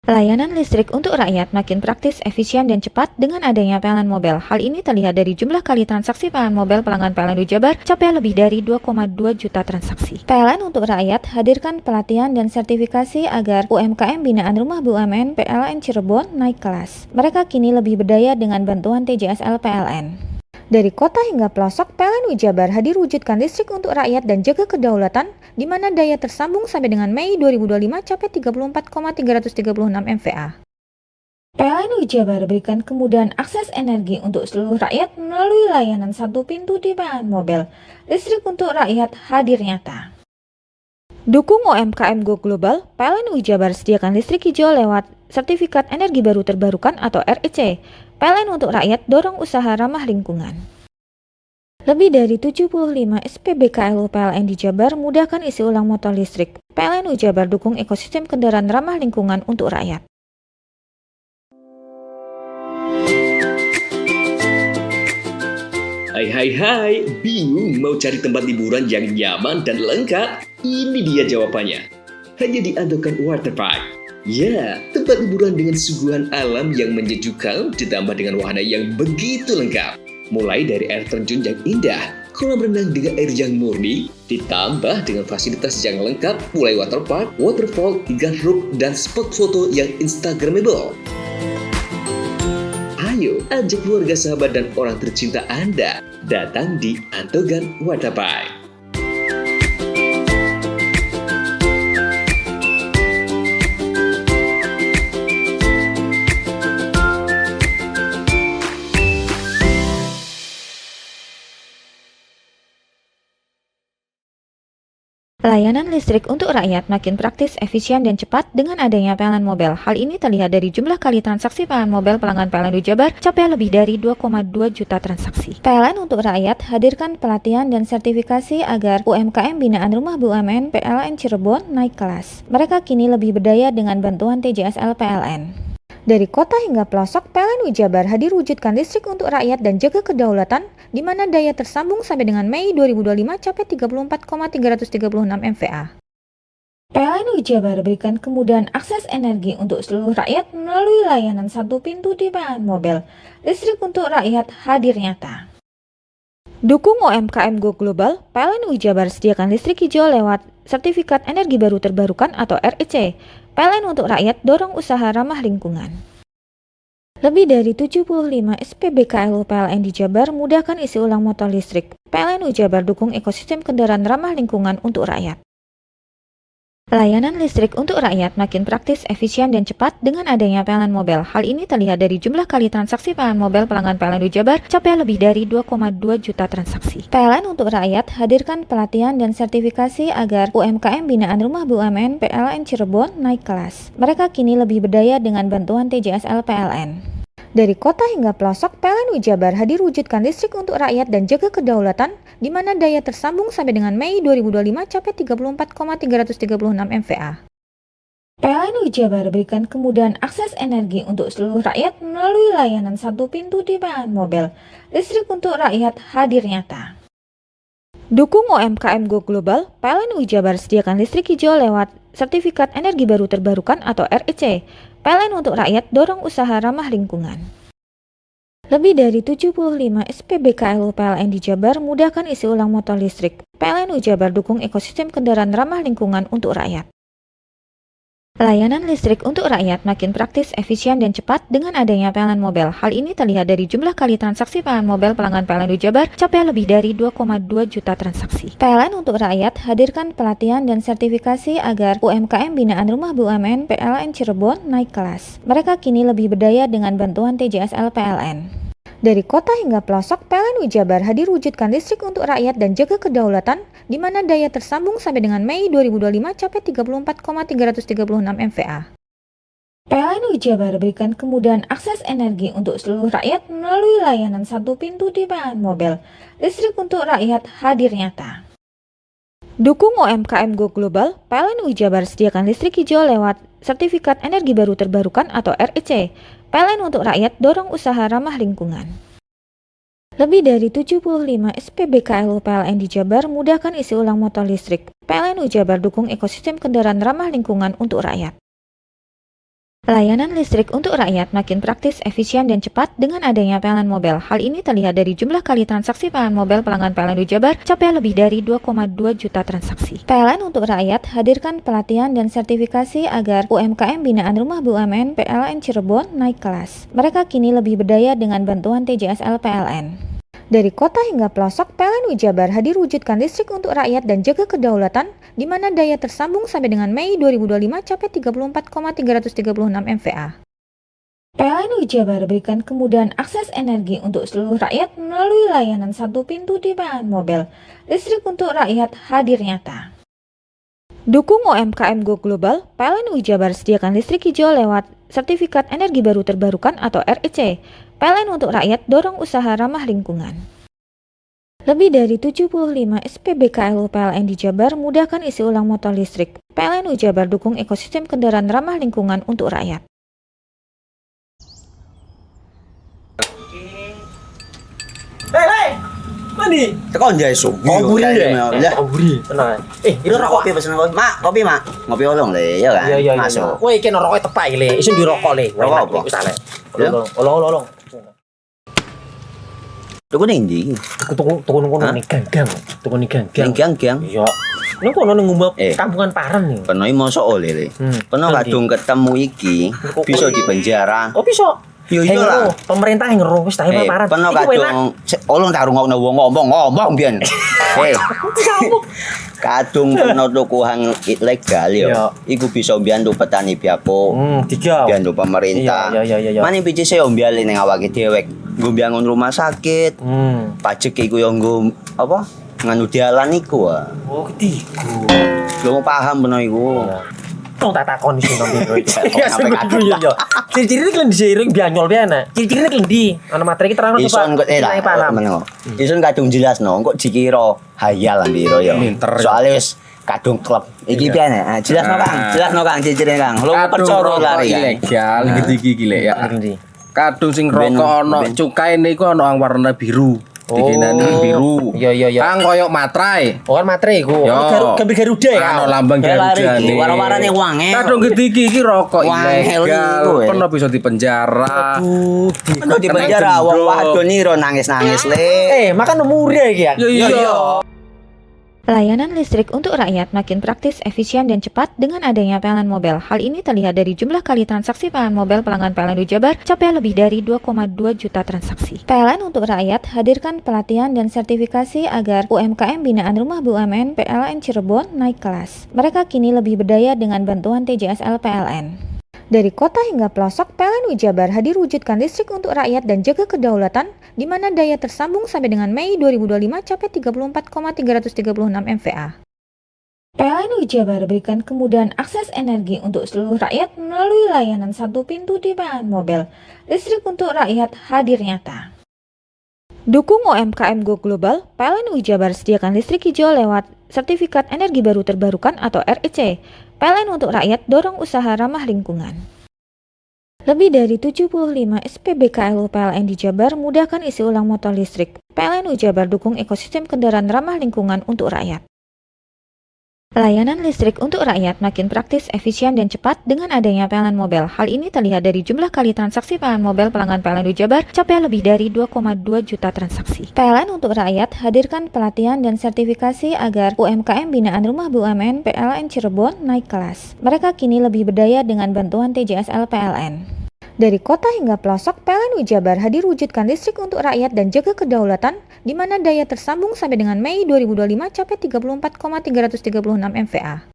Layanan listrik untuk rakyat makin praktis, efisien, dan cepat dengan adanya PLN Mobile. Hal ini terlihat dari jumlah kali transaksi PLN Mobile pelanggan PLN Jabar capai lebih dari 2,2 juta transaksi. PLN untuk rakyat hadirkan pelatihan dan sertifikasi agar UMKM binaan Rumah BUMN PLN Cirebon naik kelas. Mereka kini lebih berdaya dengan bantuan TJSL PLN. Dari kota hingga pelosok, PLN Jabar hadir wujudkan listrik untuk rakyat dan jaga kedaulatan, di mana daya tersambung sampai dengan Mei 2025 capai 34,336 MVA. PLN Jabar berikan kemudahan akses energi untuk seluruh rakyat melalui layanan satu pintu di PLN Mobile. Listrik untuk rakyat hadir nyata. Dukung UMKM Go Global, PLN Jabar sediakan listrik hijau lewat Sertifikat Energi Baru Terbarukan atau REC. PLN untuk rakyat dorong usaha ramah lingkungan. Lebih dari 75 SPBKLU PLN di Jabar mudahkan isi ulang motor listrik. PLN Jabar dukung ekosistem kendaraan ramah lingkungan untuk rakyat. Hai, bingung mau cari tempat liburan yang nyaman dan lengkap? Ini dia jawabannya. Hanya di Andokan Waterpark. Ya, tempat liburan dengan suguhan alam yang menyejukkan ditambah dengan wahana yang begitu lengkap. Mulai dari air terjun yang indah, kolam renang dengan air yang murni, ditambah dengan fasilitas yang lengkap mulai waterpark, waterfall, hingga roof dan spot foto yang instagramable. Ayo, ajak keluarga, sahabat, dan orang tercinta Anda datang di Andokan Waterpark. Layanan listrik untuk rakyat makin praktis, efisien, dan cepat dengan adanya PLN Mobile. Hal ini terlihat dari jumlah kali transaksi PLN Mobile pelanggan PLN Jabar capai lebih dari 2,2 juta transaksi. PLN untuk rakyat hadirkan pelatihan dan sertifikasi agar UMKM binaan Rumah BUMN PLN Cirebon naik kelas. Mereka kini lebih berdaya dengan bantuan TJSL PLN. Dari kota hingga pelosok, PLN Jabar hadir wujudkan listrik untuk rakyat dan jaga kedaulatan, di mana daya tersambung sampai dengan Mei 2025 capai 34,336 MVA. PLN Jabar berikan kemudahan akses energi untuk seluruh rakyat melalui layanan satu pintu di PLN Mobile. Listrik untuk rakyat hadir nyata. Dukung UMKM Go Global, PLN Jabar sediakan listrik hijau lewat Sertifikat Energi Baru Terbarukan atau REC. PLN untuk rakyat dorong usaha ramah lingkungan. Lebih dari 75 SPBKLU PLN di Jabar mudahkan isi ulang motor listrik. PLN Jabar dukung ekosistem kendaraan ramah lingkungan untuk rakyat. Layanan listrik untuk rakyat makin praktis, efisien, dan cepat dengan adanya PLN Mobile. Hal ini terlihat dari jumlah kali transaksi PLN Mobile pelanggan PLN Jabar capai lebih dari 2,2 juta transaksi. PLN untuk rakyat hadirkan pelatihan dan sertifikasi agar UMKM binaan Rumah BUMN PLN Cirebon naik kelas. Mereka kini lebih berdaya dengan bantuan TJSL PLN. Dari kota hingga pelosok, PLN Jabar hadir wujudkan listrik untuk rakyat dan jaga kedaulatan, di mana daya tersambung sampai dengan Mei 2025 capai 34,336 MVA. PLN Jabar berikan kemudahan akses energi untuk seluruh rakyat melalui layanan satu pintu di PLN Mobile. Listrik untuk rakyat hadir nyata. Dukung UMKM Go Global, PLN Jabar sediakan listrik hijau lewat Sertifikat Energi Baru Terbarukan atau REC. PLN untuk rakyat dorong usaha ramah lingkungan. Lebih dari 75 SPBKLU PLN di Jabar mudahkan isi ulang motor listrik. PLN Jabar dukung ekosistem kendaraan ramah lingkungan untuk rakyat. Layanan listrik untuk rakyat makin praktis, efisien, dan cepat dengan adanya PLN Mobile. Hal ini terlihat dari jumlah kali transaksi PLN Mobile pelanggan PLN Jabar capai lebih dari 2,2 juta transaksi. PLN untuk rakyat hadirkan pelatihan dan sertifikasi agar UMKM binaan Rumah BUMN PLN Cirebon naik kelas. Mereka kini lebih berdaya dengan bantuan TJSL PLN. Dari kota hingga pelosok, PLN Jabar hadir wujudkan listrik untuk rakyat dan jaga kedaulatan, di mana daya tersambung sampai dengan Mei 2025 capai 34,336 MVA. PLN Jabar berikan kemudahan akses energi untuk seluruh rakyat melalui layanan satu pintu di PLN Mobile. Listrik untuk rakyat hadir nyata. Dukung UMKM Go Global, PLN Jabar sediakan listrik hijau lewat Sertifikat Energi Baru Terbarukan atau REC. PLN untuk rakyat dorong usaha ramah lingkungan. Lebih dari 75 SPBKLU PLN di Jabar mudahkan isi ulang motor listrik. PLN Jabar dukung ekosistem kendaraan ramah lingkungan untuk rakyat. Layanan listrik untuk rakyat makin praktis, efisien, dan cepat dengan adanya PLN Mobile. Hal ini terlihat dari jumlah kali transaksi PLN Mobile pelanggan PLN Jabar capai lebih dari 2,2 juta transaksi. PLN untuk rakyat hadirkan pelatihan dan sertifikasi agar UMKM binaan Rumah BUMN PLN Cirebon naik kelas. Mereka kini lebih berdaya dengan bantuan TJSL PLN. Dari kota hingga pelosok, PLN Jabar hadir wujudkan listrik untuk rakyat dan jaga kedaulatan, di mana daya tersambung sampai dengan Mei 2025 capai 34,336 MVA. PLN Jabar berikan kemudahan akses energi untuk seluruh rakyat melalui layanan satu pintu di PLN Mobile. Listrik untuk rakyat hadir nyata. Dukung UMKM Go Global, PLN Jabar sediakan listrik hijau lewat Sertifikat Energi Baru Terbarukan atau REC. PLN untuk rakyat dorong usaha ramah lingkungan. Lebih dari 75 SPBKLU PLN di Jabar mudahkan isi ulang motor listrik. PLN Jabar dukung ekosistem kendaraan ramah lingkungan untuk rakyat. Hei, di. Tekan jaiso. Buri ya. Ya. Buri. Tenang. Ini rokok. Kopi pesen kopi. Mak, kopi, Mak. Ngopi olong le, ya kan? Iya. Masuk. Woi, iki rokok tepak iki le. Isin dirokok le. Rokok apa? Wis ale. Ya. Olong. Tuku ning ndi? Tuku ngono ning gang. Tuku ning gang. Ning gang. Iya. Ning kono ning ngumbat kampungan Paren nih. Penoi mosok oleh le. Peno kadung ketemu iki bisa dipenjara. Oh, bisa. Yo iya lah. Pemerintah yang ngeru wis tahe Paren. Peno kadung olong tak rungokno wong ngomong biyen. Kadung peno tuku hang ilegal yo. Iku bisa mbiyantu petani biako. Tiga. Mbiyantu pemerintah. Iya. Mane picise yo mbiale ning awake dhewek. Nggo mbangun rumah sakit. Pajak iku yo nggo apa? Nganu dalan iku. Oh, ketiku. Lu paham peno iku. Tong tak takon sing nang biro iki. Ya sebenarnya yo. Ciri-ciri iki diseiring bianyol piye ana. Ciri-cirine klendi. Ana materi iki terang Ison kok paham. Ison kadung jelasno kok dikira hayal biro yo. Soale wis kadung klub. Iki piye nek? Jelasno Kang ciri-cirine Kang. Lu percaya lari ilegal iki lek ya. Kadung sing rokok ana cukaine iku ana warna biru. Dikenani biru. Iya. Kang koyo matrai. Oh kan matrai iku. Gambar Garuda ya. Ana lambang Garuda. Warna-warnane wange. Kadung gede iki rokok ilegal. Pernah bisa dipenjara. Pernah dipenjara wong wadon niro nangis-nangis le. Makan murah iki ya. Iya. Layanan listrik untuk rakyat makin praktis, efisien, dan cepat dengan adanya PLN Mobile. Hal ini terlihat dari jumlah kali transaksi PLN Mobile pelanggan PLN Jabar capai lebih dari 2,2 juta transaksi. PLN untuk rakyat hadirkan pelatihan dan sertifikasi agar UMKM binaan Rumah BUMN PLN Cirebon naik kelas. Mereka kini lebih berdaya dengan bantuan TJSL PLN. Dari kota hingga pelosok, PLN Jabar hadir wujudkan listrik untuk rakyat dan jaga kedaulatan, di mana daya tersambung sampai dengan Mei 2025 capai 34,336 MVA. PLN Jabar berikan kemudahan akses energi untuk seluruh rakyat melalui layanan satu pintu di PLN Mobile. Listrik untuk rakyat hadir nyata. Dukung UMKM Go Global, PLN Jabar sediakan listrik hijau lewat Sertifikat Energi Baru Terbarukan atau REC. PLN untuk rakyat dorong usaha ramah lingkungan. Lebih dari 75 SPBKLU PLN di Jabar mudahkan isi ulang motor listrik. PLN Jabar dukung ekosistem kendaraan ramah lingkungan untuk rakyat. Layanan listrik untuk rakyat makin praktis, efisien, dan cepat dengan adanya PLN Mobile. Hal ini terlihat dari jumlah kali transaksi PLN Mobile pelanggan PLN Jabar capai lebih dari 2,2 juta transaksi. PLN untuk rakyat hadirkan pelatihan dan sertifikasi agar UMKM binaan Rumah BUMN PLN Cirebon naik kelas. Mereka kini lebih berdaya dengan bantuan TJSL PLN. Dari kota hingga pelosok, PLN Jabar hadir wujudkan listrik untuk rakyat dan jaga kedaulatan, di mana daya tersambung sampai dengan Mei 2025 capai 34,336 MVA.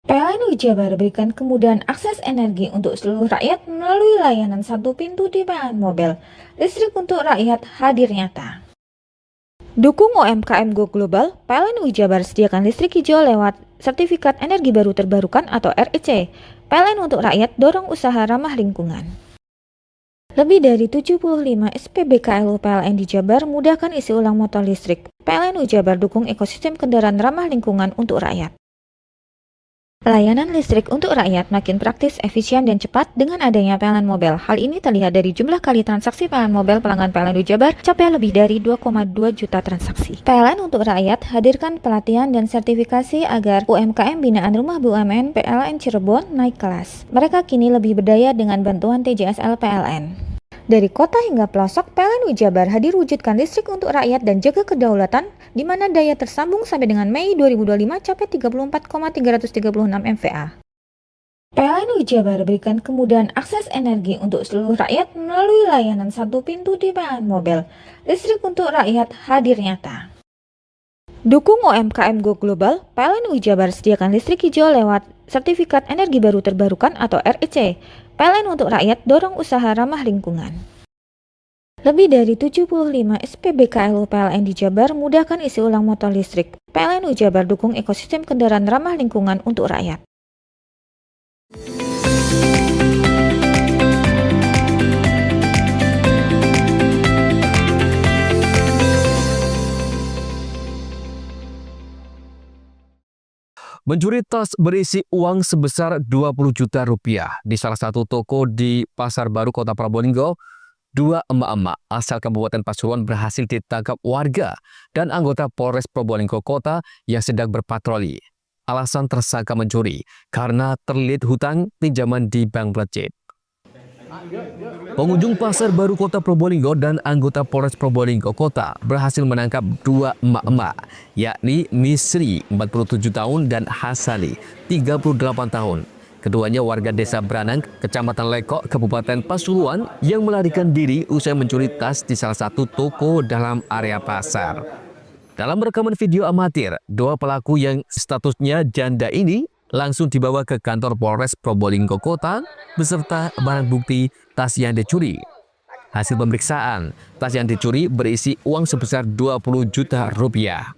PLN Jabar berikan kemudahan akses energi untuk seluruh rakyat melalui layanan satu pintu di PLN Mobile. Listrik untuk rakyat hadir nyata. Dukung UMKM Go Global, PLN Jabar sediakan listrik hijau lewat Sertifikat Energi Baru Terbarukan atau REC. PLN untuk rakyat dorong usaha ramah lingkungan. Lebih dari 75 SPBKLU PLN di Jabar mudahkan isi ulang motor listrik. PLN Jabar dukung ekosistem kendaraan ramah lingkungan untuk rakyat. Layanan listrik untuk rakyat makin praktis, efisien, dan cepat dengan adanya PLN Mobile. Hal ini terlihat dari jumlah kali transaksi PLN Mobile pelanggan PLN Jabar capai lebih dari 2,2 juta transaksi. PLN untuk rakyat hadirkan pelatihan dan sertifikasi agar UMKM binaan Rumah BUMN PLN Cirebon naik kelas. Mereka kini lebih berdaya dengan bantuan TJSL PLN. Dari kota hingga pelosok, PLN Jabar hadir wujudkan listrik untuk rakyat dan jaga kedaulatan, di mana daya tersambung sampai dengan Mei 2025 capai 34,336 MVA. PLN Jabar berikan kemudahan akses energi untuk seluruh rakyat melalui layanan satu pintu di PLN Mobile. Listrik untuk rakyat hadir nyata. Dukung UMKM Go Global, PLN Jabar sediakan listrik hijau lewat Sertifikat Energi Baru Terbarukan atau REC. PLN untuk rakyat dorong usaha ramah lingkungan. Lebih dari 75 SPBKLU PLN di Jabar mudahkan isi ulang motor listrik. PLN Jabar dukung ekosistem kendaraan ramah lingkungan untuk rakyat. Mencuri tas berisi uang sebesar 20 juta rupiah di salah satu toko di Pasar Baru Kota Probolinggo, Dua emak-emak asal Kabupaten Pasuruan berhasil ditangkap warga dan anggota Polres Probolinggo Kota yang sedang berpatroli. Alasan tersangka mencuri karena terlilit hutang pinjaman di bank pelacet. Pengunjung Pasar Baru Kota Probolinggo dan anggota Polres Probolinggo Kota berhasil menangkap dua emak-emak, yakni Misri 47 tahun dan Hasani 38 tahun. Keduanya warga Desa Branang, Kecamatan Lekok, Kabupaten Pasuruan yang melarikan diri usai mencuri tas di salah satu toko dalam area pasar. Dalam rekaman video amatir, dua pelaku yang statusnya janda ini langsung dibawa ke kantor Polres Probolinggo Kota beserta barang bukti tas yang dicuri. Hasil pemeriksaan, tas yang dicuri berisi uang sebesar 20 juta rupiah.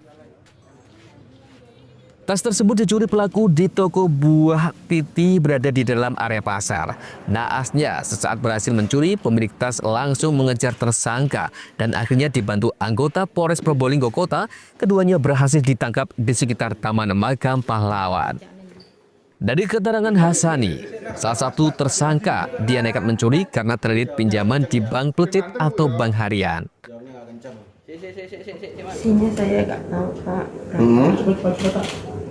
Tas tersebut dicuri pelaku di toko buah Titi berada di dalam area pasar. Naasnya, sesaat berhasil mencuri, pemilik tas langsung mengejar tersangka dan akhirnya dibantu anggota Polres Probolinggo Kota, keduanya berhasil ditangkap di sekitar Taman Makam Pahlawan. Dari keterangan Hasani, salah satu tersangka, dia nekat mencuri karena terlilit pinjaman di bank pelacet atau bank harian. Isinya saya nggak tahu Pak.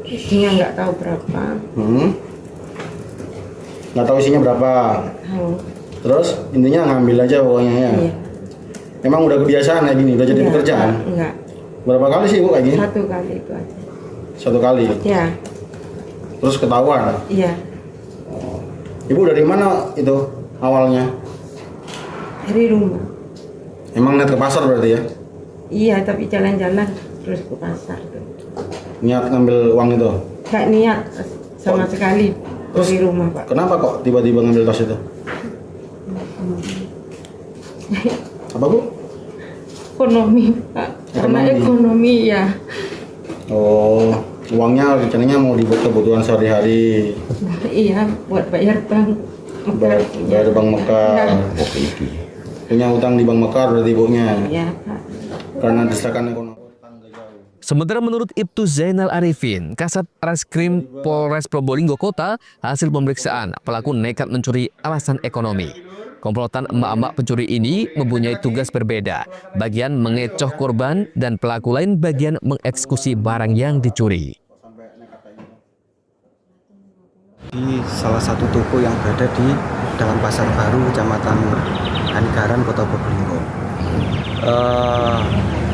Isinya nggak tahu berapa. Nggak tahu isinya berapa. Tahu. Terus intinya ngambil aja pokoknya ya. Iya. Emang udah kebiasaan kayak gini, udah jadi pekerjaan. Enggak. Berapa kali sih Bu kayak gini? Satu kali itu aja. Satu kali. Ya. Terus ketahuan. Iya. Ibu dari mana itu awalnya? Dari rumah. Emang niat ke pasar berarti ya? Iya, tapi jalan-jalan terus ke pasar tuh. Niat ngambil uang itu? Gak niat sama sekali dari rumah Pak. Kenapa kok tiba-tiba ngambil tas itu? Apa Bu? Ekonomi Pak. Karena ekonomi ya. Oh, uangnya rencananya mau dibuat kebutuhan sehari-hari. Iya, buat bayar bank. Bayar bank Mekar. Punya utang di bank Mekar berarti ibunya. Iya Pak. Karena desakan ekonomi. Sementara menurut Ibtu Zainal Arifin, Kasat Reskrim Polres Probolinggo Kota, hasil pemeriksaan pelaku nekat mencuri alasan ekonomi. Komplotan emak-emak pencuri ini mempunyai tugas berbeda, bagian mengecoh korban dan pelaku lain bagian mengeksekusi barang yang dicuri. Di salah satu toko yang berada di dalam Pasar Baru, Kecamatan Kanigaran, Kota Probolinggo.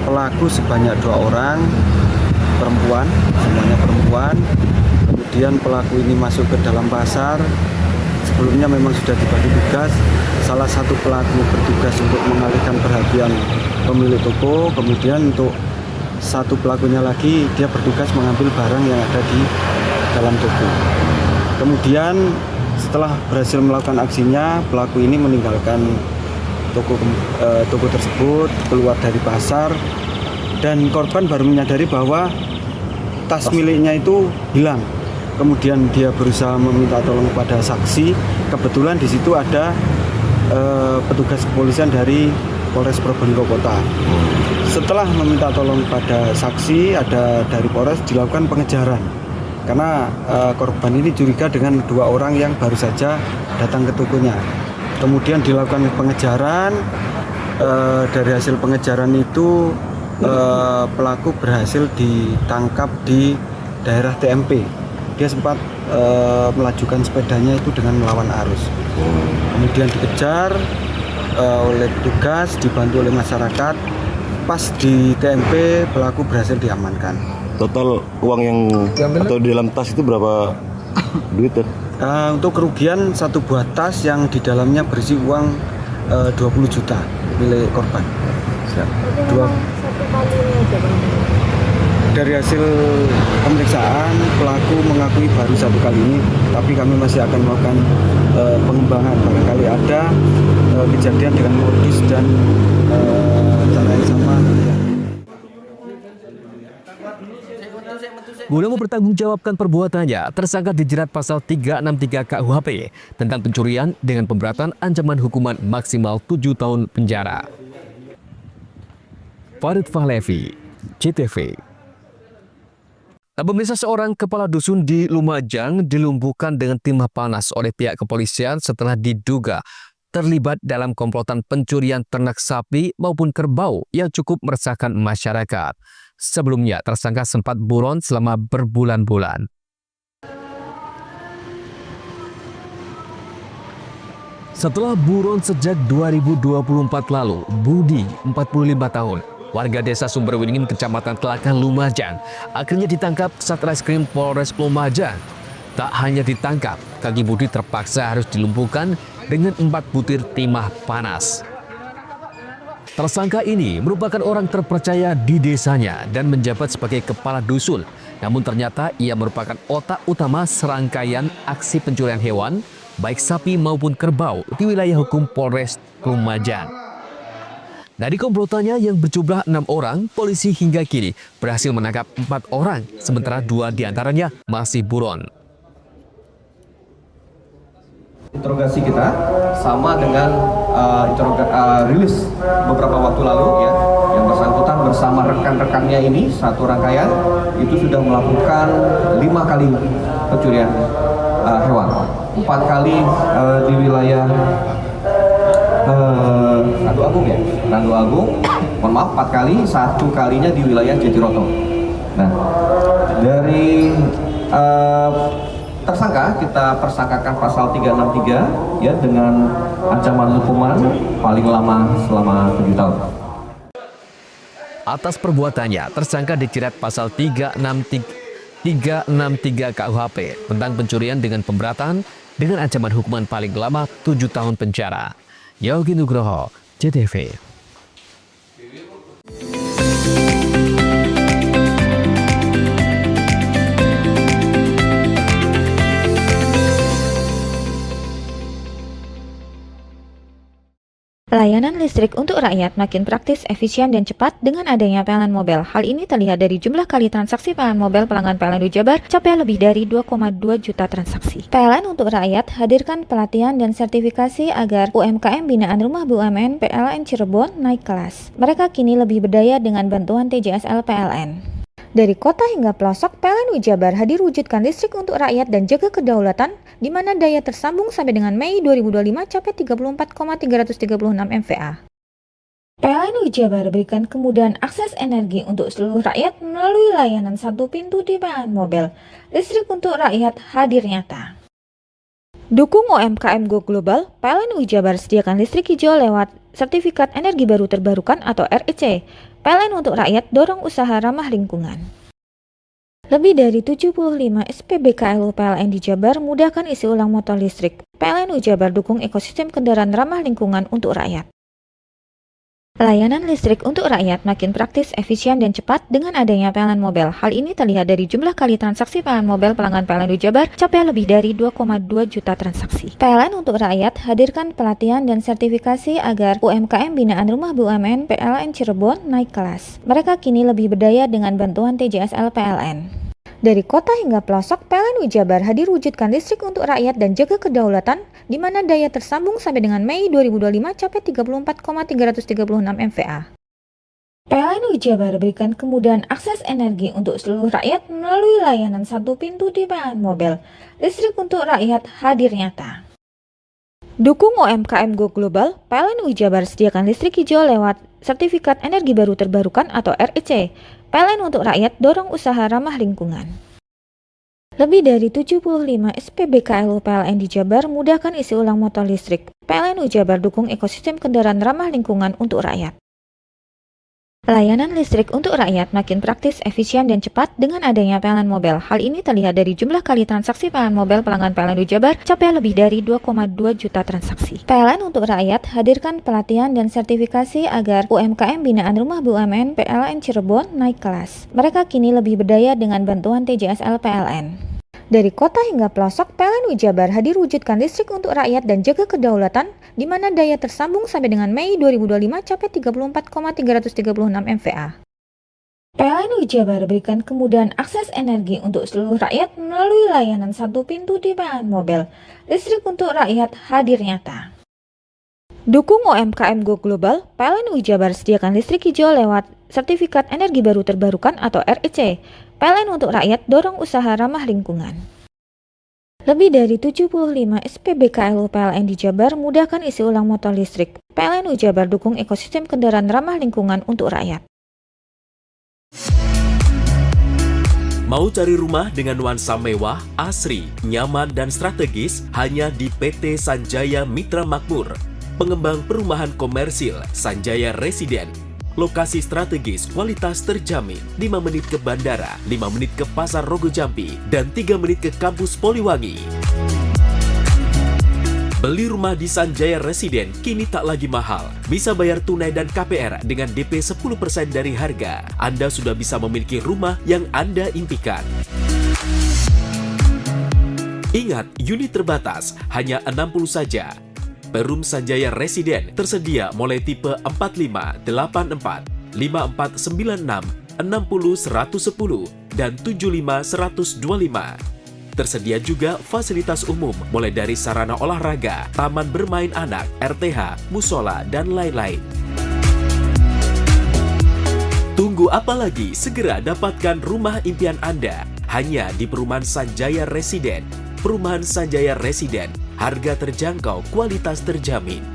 Pelaku sebanyak 2 orang, perempuan, semuanya perempuan. Kemudian pelaku ini masuk ke dalam pasar. Sebelumnya memang sudah dibagi tugas. Salah satu pelaku bertugas untuk mengalihkan perhatian pemilik toko. Kemudian untuk satu pelakunya lagi, dia bertugas mengambil barang yang ada di dalam toko. Kemudian setelah berhasil melakukan aksinya, pelaku ini meninggalkan toko tersebut, keluar dari pasar, dan korban baru menyadari bahwa tas miliknya itu hilang. Kemudian dia berusaha meminta tolong pada saksi. Kebetulan di situ ada petugas kepolisian dari Polres Probolinggo Kota. Setelah meminta tolong pada saksi, ada dari Polres, dilakukan pengejaran. Karena korban ini curiga dengan 2 orang yang baru saja datang ke tokonya. Kemudian dilakukan pengejaran. Dari hasil pengejaran itu pelaku berhasil ditangkap di daerah TMP. Dia sempat melajukan sepedanya itu dengan melawan arus. Kemudian dikejar oleh petugas, dibantu oleh masyarakat. Pas di TMP, pelaku berhasil diamankan. Total uang yang atau di dalam tas itu berapa duit ya? Untuk kerugian satu buah tas yang di dalamnya berisi uang 20 juta milik korban. Dari hasil pemeriksaan, pelaku mengakui baru 1 kali ini, tapi kami masih akan melakukan pengembangan. Barangkali ada kejadian dengan modus dan cara yang sama. Guna mempertanggungjawabkan perbuatannya, tersangka dijerat pasal 363 KUHP tentang pencurian dengan pemberatan ancaman hukuman maksimal 7 tahun penjara. Farid Fahlevi, CTV. Pemirsa, seorang kepala dusun di Lumajang dilumpuhkan dengan timah panas oleh pihak kepolisian setelah diduga terlibat dalam komplotan pencurian ternak sapi maupun kerbau yang cukup meresahkan masyarakat. Sebelumnya, tersangka sempat buron selama berbulan-bulan. Setelah buron sejak 2024 lalu, Budi, 45 tahun, warga desa Sumberwingin, Kecamatan Telakan, Lumajang, akhirnya ditangkap Satreskrim Polres Lumajang. Tak hanya ditangkap, kaki Budi terpaksa harus dilumpuhkan dengan 4 butir timah panas. Tersangka ini merupakan orang terpercaya di desanya dan menjabat sebagai kepala dusun. Namun ternyata ia merupakan otak utama serangkaian aksi pencurian hewan, baik sapi maupun kerbau di wilayah hukum Polres Lumajang. Dari komplotannya yang berjumlah 6 orang, polisi hingga kini berhasil menangkap 4 orang, sementara 2 diantaranya masih buron. Interogasi kita sama dengan rilis beberapa waktu lalu ya, yang bersangkutan bersama rekan-rekannya ini satu rangkaian itu sudah melakukan 5 kali pencurian hewan, 4 kali di wilayah Randu Agung ya, Randu Agung, mohon maaf 4 kali, 1 kalinya di wilayah Jatiroto. Nah, dari tersangka kita persangkakan pasal 363 ya dengan ancaman hukuman paling lama selama 7 tahun. Atas perbuatannya, tersangka dijerat pasal 363 KUHP tentang pencurian dengan pemberatan dengan ancaman hukuman paling lama 7 tahun penjara. Yogi Nugroho, JTV. Layanan listrik untuk rakyat makin praktis, efisien, dan cepat dengan adanya PLN Mobile. Hal ini terlihat dari jumlah kali transaksi PLN Mobile pelanggan PLN Jabar capai lebih dari 2,2 juta transaksi. PLN untuk rakyat hadirkan pelatihan dan sertifikasi agar UMKM binaan Rumah BUMN PLN Cirebon naik kelas. Mereka kini lebih berdaya dengan bantuan TJSL PLN. Dari kota hingga pelosok, PLN Jabar hadir wujudkan listrik untuk rakyat dan jaga kedaulatan, di mana daya tersambung sampai dengan Mei 2025 capai 34,336 MVA. PLN Jabar berikan kemudahan akses energi untuk seluruh rakyat melalui layanan satu pintu di PLN Mobile. Listrik untuk rakyat hadir nyata. Dukung UMKM Go Global, PLN Jabar sediakan listrik hijau lewat Sertifikat Energi Baru Terbarukan atau REC. PLN untuk rakyat dorong usaha ramah lingkungan. Lebih dari 75 SPBKLU PLN di Jabar mudahkan isi ulang motor listrik. PLN Jabar dukung ekosistem kendaraan ramah lingkungan untuk rakyat. Layanan listrik untuk rakyat makin praktis, efisien, dan cepat dengan adanya PLN Mobile. Hal ini terlihat dari jumlah kali transaksi PLN Mobile pelanggan PLN Jabar capai lebih dari 2,2 juta transaksi. PLN untuk rakyat hadirkan pelatihan dan sertifikasi agar UMKM binaan Rumah BUMN PLN Cirebon naik kelas. Mereka kini lebih berdaya dengan bantuan TJSL PLN. Dari kota hingga pelosok, PLN Jabar hadir wujudkan listrik untuk rakyat dan jaga kedaulatan, di mana daya tersambung sampai dengan Mei 2025 capai 34,336 MVA. PLN Jabar berikan kemudahan akses energi untuk seluruh rakyat melalui layanan satu pintu di PLN Mobile. Listrik untuk rakyat hadir nyata. Dukung UMKM Go Global, PLN Jabar sediakan listrik hijau lewat Sertifikat Energi Baru Terbarukan atau REC. PLN untuk rakyat dorong usaha ramah lingkungan. Lebih dari 75 SPBKLU PLN di Jabar mudahkan isi ulang motor listrik. PLN Jabar dukung ekosistem kendaraan ramah lingkungan untuk rakyat. Layanan listrik untuk rakyat makin praktis, efisien, dan cepat dengan adanya PLN Mobile. Hal ini terlihat dari jumlah kali transaksi PLN Mobile pelanggan PLN Jabar capai lebih dari 2,2 juta transaksi. PLN untuk rakyat hadirkan pelatihan dan sertifikasi agar UMKM binaan Rumah BUMN PLN Cirebon naik kelas. Mereka kini lebih berdaya dengan bantuan TJSL PLN. Dari kota hingga pelosok, PLN Jabar hadir wujudkan listrik untuk rakyat dan jaga kedaulatan, di mana daya tersambung sampai dengan Mei 2025 capai 34,336 MVA. PLN Jabar berikan kemudahan akses energi untuk seluruh rakyat melalui layanan satu pintu di PLN Mobile. Listrik untuk rakyat hadir nyata. Dukung UMKM Go Global, PLN Jabar sediakan listrik hijau lewat Sertifikat Energi Baru Terbarukan atau REC. PLN untuk rakyat dorong usaha ramah lingkungan. Lebih dari 75 SPBKLU PLN di Jabar mudahkan isi ulang motor listrik. PLN Jabar dukung ekosistem kendaraan ramah lingkungan untuk rakyat. Mau cari rumah dengan nuansa mewah, asri, nyaman, dan strategis hanya di PT Sanjaya Mitra Makmur. Pengembang perumahan komersil Sanjaya Residen. Lokasi strategis, kualitas terjamin. 5 menit ke bandara, 5 menit ke Pasar Rogo Jambi, dan 3 menit ke kampus Poliwangi. Beli rumah di Sanjaya Residen kini tak lagi mahal. Bisa bayar tunai dan KPR dengan DP 10% dari harga. Anda sudah bisa memiliki rumah yang Anda impikan. Ingat, unit terbatas, hanya 60 saja. Perum Sanjaya Residen tersedia mulai tipe 45, 84, 5496, 60 110, dan 75 125. Tersedia juga fasilitas umum mulai dari sarana olahraga, taman bermain anak, RTH, musola, dan lain-lain. Tunggu apa lagi? Segera dapatkan rumah impian Anda hanya di Perumahan Sanjaya Residen. Perumahan Sanjaya Residen, harga terjangkau, kualitas terjamin.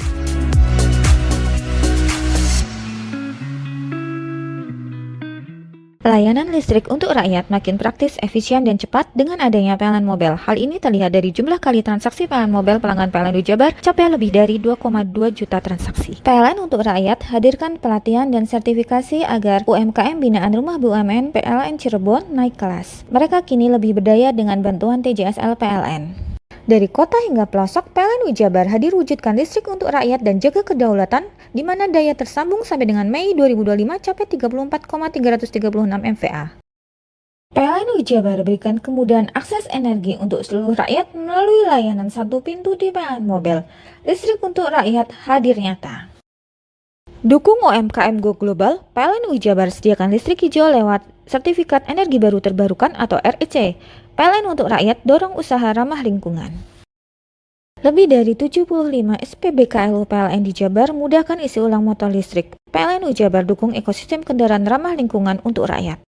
Layanan listrik untuk rakyat makin praktis, efisien, dan cepat dengan adanya PLN Mobile. Hal ini terlihat dari jumlah kali transaksi PLN Mobile pelanggan PLN Jabar capai lebih dari 2,2 juta transaksi. PLN untuk rakyat hadirkan pelatihan dan sertifikasi agar UMKM binaan Rumah BUMN PLN Cirebon naik kelas. Mereka kini lebih berdaya dengan bantuan TJSL PLN. Dari kota hingga pelosok, PLN Jabar hadir wujudkan listrik untuk rakyat dan jaga kedaulatan, di mana daya tersambung sampai dengan Mei 2025 capai 34,336 MVA. PLN Jabar berikan kemudahan akses energi untuk seluruh rakyat melalui layanan satu pintu di PLN Mobile. Listrik untuk rakyat hadir nyata. Dukung UMKM Go Global, PLN Jabar sediakan listrik hijau lewat Sertifikat Energi Baru Terbarukan atau REC. PLN untuk rakyat dorong usaha ramah lingkungan. Lebih dari 75 SPBKLU PLN di Jabar mudahkan isi ulang motor listrik. PLN Jabar dukung ekosistem kendaraan ramah lingkungan untuk rakyat.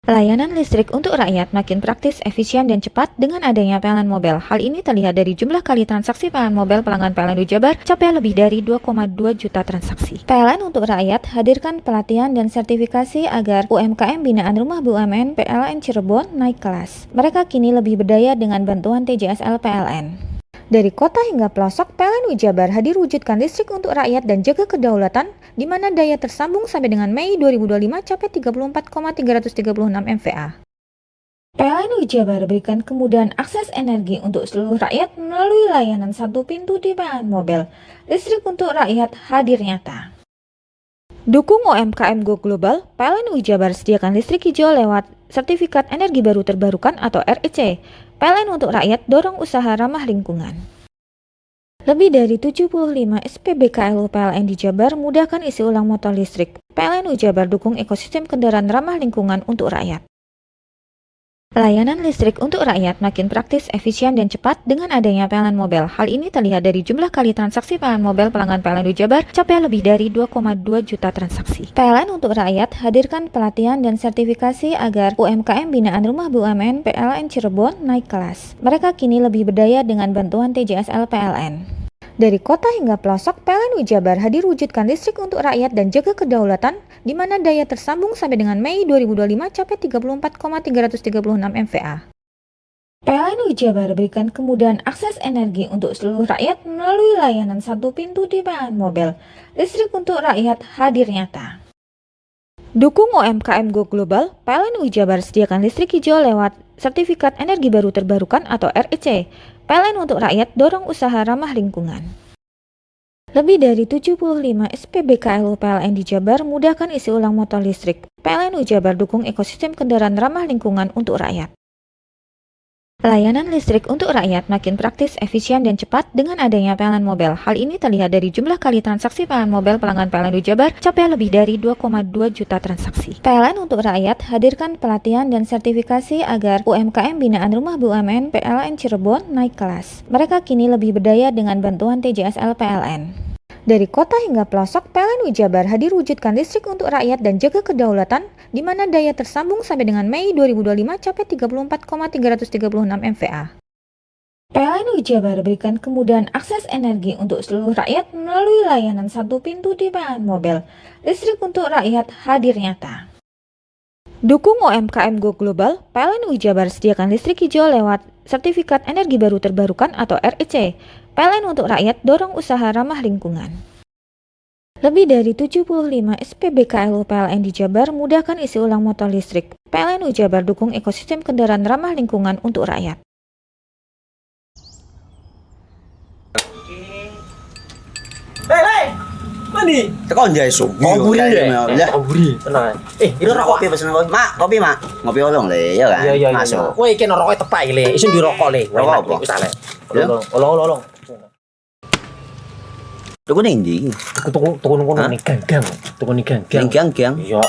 Layanan listrik untuk rakyat makin praktis, efisien, dan cepat dengan adanya PLN Mobile. Hal ini terlihat dari jumlah kali transaksi PLN Mobile pelanggan PLN Jabar capai lebih dari 2,2 juta transaksi. PLN untuk rakyat hadirkan pelatihan dan sertifikasi agar UMKM binaan Rumah BUMN PLN Cirebon naik kelas. Mereka kini lebih berdaya dengan bantuan TJSL PLN. Dari kota hingga pelosok, PLN Jabar hadir wujudkan listrik untuk rakyat dan jaga kedaulatan, di mana daya tersambung sampai dengan Mei 2025 capai 34,336 MVA. PLN Jabar berikan kemudahan akses energi untuk seluruh rakyat melalui layanan satu pintu di PLN Mobile. Listrik untuk rakyat hadir nyata. Dukung UMKM Go Global, PLN Jabar sediakan listrik hijau lewat Sertifikat Energi Baru Terbarukan atau REC. PLN untuk rakyat dorong usaha ramah lingkungan. Lebih dari 75 SPBKLU PLN di Jabar mudahkan isi ulang motor listrik. PLN Jabar dukung ekosistem kendaraan ramah lingkungan untuk rakyat. Layanan listrik untuk rakyat makin praktis, efisien, dan cepat dengan adanya PLN Mobile. Hal ini terlihat dari jumlah kali transaksi PLN Mobile pelanggan PLN Jabar capai lebih dari 2,2 juta transaksi. PLN untuk rakyat hadirkan pelatihan dan sertifikasi agar UMKM binaan Rumah BUMN PLN Cirebon naik kelas. Mereka kini lebih berdaya dengan bantuan TJSL PLN. Dari kota hingga pelosok, PLN Jabar hadir wujudkan listrik untuk rakyat dan jaga kedaulatan, di mana daya tersambung sampai dengan Mei 2025 capai 34,336 MVA. PLN Jabar berikan kemudahan akses energi untuk seluruh rakyat melalui layanan satu pintu di PLN Mobile. Listrik untuk rakyat hadir nyata. Dukung UMKM Go Global, PLN Jabar sediakan listrik hijau lewat Sertifikat Energi Baru Terbarukan atau REC. PLN untuk rakyat dorong usaha ramah lingkungan. Lebih dari 75 SPBKLU PLN di Jabar mudahkan isi ulang motor listrik. PLN Jabar dukung ekosistem kendaraan ramah lingkungan untuk rakyat. Layanan listrik untuk rakyat makin praktis, efisien, dan cepat dengan adanya PLN Mobile. Hal ini terlihat dari jumlah kali transaksi PLN Mobile pelanggan PLN Jabar capai lebih dari 2,2 juta transaksi. PLN untuk rakyat hadirkan pelatihan dan sertifikasi agar UMKM binaan Rumah BUMN PLN Cirebon naik kelas. Mereka kini lebih berdaya dengan bantuan TJSL PLN. Dari kota hingga pelosok, PLN Jabar hadir wujudkan listrik untuk rakyat dan jaga kedaulatan, di mana daya tersambung sampai dengan Mei 2025 capai 34,336 MVA. PLN Jabar berikan kemudahan akses energi untuk seluruh rakyat melalui layanan satu pintu di PLN Mobile. Listrik untuk rakyat hadir nyata. Dukung UMKM Go Global, PLN Jabar sediakan listrik hijau lewat Sertifikat Energi Baru Terbarukan atau REC. PLN untuk rakyat dorong usaha ramah lingkungan. Lebih dari 75 SPBKLU PLN di Jabar mudahkan isi ulang motor listrik. PLN Jabar dukung ekosistem kendaraan ramah lingkungan untuk rakyat. Hei, mandi. Tekan jaya su. Komburi ya. Komburi. Tenang. Ini rokok. Kopi pesen kopi. Mak, kopi mak. Ngopi olong le, ya kan? Iya. Masuk. Woi, kena rokok tepak le. Isin di rokok le. Rokok apa? Wis ale. Olong. Tuku ning ndi? Tuku ngono ning gang. Tuku ning gang. Ning gang. Iya.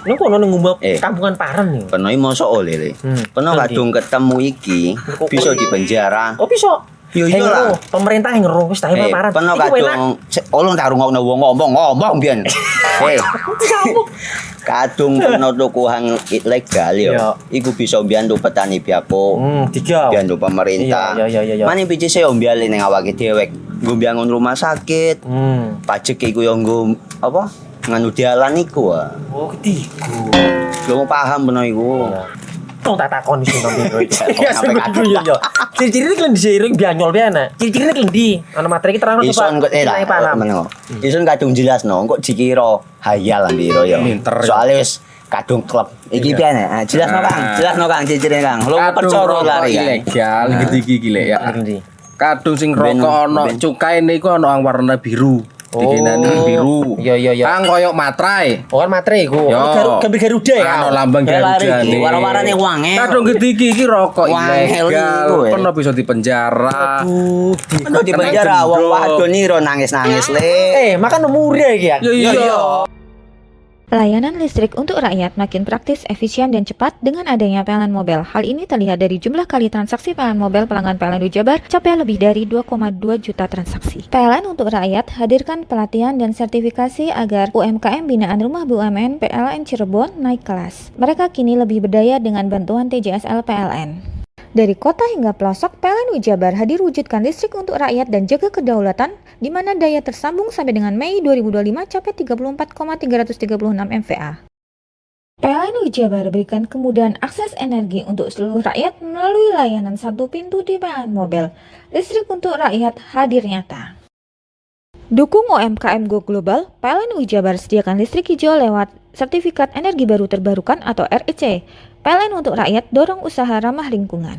Ning kono ning ngumba kampungan Paren nih. Kena mosok oleh le. Kena kadung ketemu iki bisa dipenjara. Oh bisa. Yo iya lah. Pemerintah yang ngeruh wis tahe Paren. Kena kadung olong tak rungokno wong ngomong biyen. Kadung kena tuku hang ilegal yo. Iku bisa mbiyantu petani biako. Mbiyantu pemerintah. Iya. Mane pici se ombyale ning awake dhewek. Nggo mbiyangun rumah sakit. Pajak iku yo nggo apa? Nganu dalan iku. Oh, ketiku. Lu paham bener iku. Tong tak takoni sing nang biro iki. Iya. Ciri-cirine klendi seiring bianyol piye Ciri-cirine klendi? Ana materi iki terang coba. Ison kok meneng. Ison kadung jelasno, kok dikira hayal biro ya. Soale wis kadung klub. Iki piye nek? Jelasno Kang ciri-cirine Kang. Lu percaya lari ilegal iki lek ya. Kadung sing rokok ana cukaine iku ana warna biru. Dikenani biru. Iya. Kang koyo materai. Oh kan materai iku. Gambar Garuda ya. Ana lambang Garuda. Warna-warnane wangi. Kadung iki rokok ilegal. Pernah bisa dipenjara. Aduh, dipenjara wong wadon iro nangis-nangis le. Makan murah iki ya. Iya. Layanan listrik untuk rakyat makin praktis, efisien, dan cepat dengan adanya PLN Mobile. Hal ini terlihat dari jumlah kali transaksi PLN Mobile pelanggan PLN Jabar capai lebih dari 2,2 juta transaksi. PLN untuk rakyat hadirkan pelatihan dan sertifikasi agar UMKM binaan Rumah BUMN PLN Cirebon naik kelas. Mereka kini lebih berdaya dengan bantuan TJSL PLN. Dari kota hingga pelosok, PLN Jabar hadir wujudkan listrik untuk rakyat dan jaga kedaulatan, di mana daya tersambung sampai dengan Mei 2025 capai 34,336 MVA. PLN Jabar berikan kemudahan akses energi untuk seluruh rakyat melalui layanan satu pintu di PLN Mobile. Listrik untuk rakyat hadir nyata. Dukung UMKM Go Global, PLN Jabar sediakan listrik hijau lewat Sertifikat Energi Baru Terbarukan atau REC. PLN untuk rakyat dorong usaha ramah lingkungan.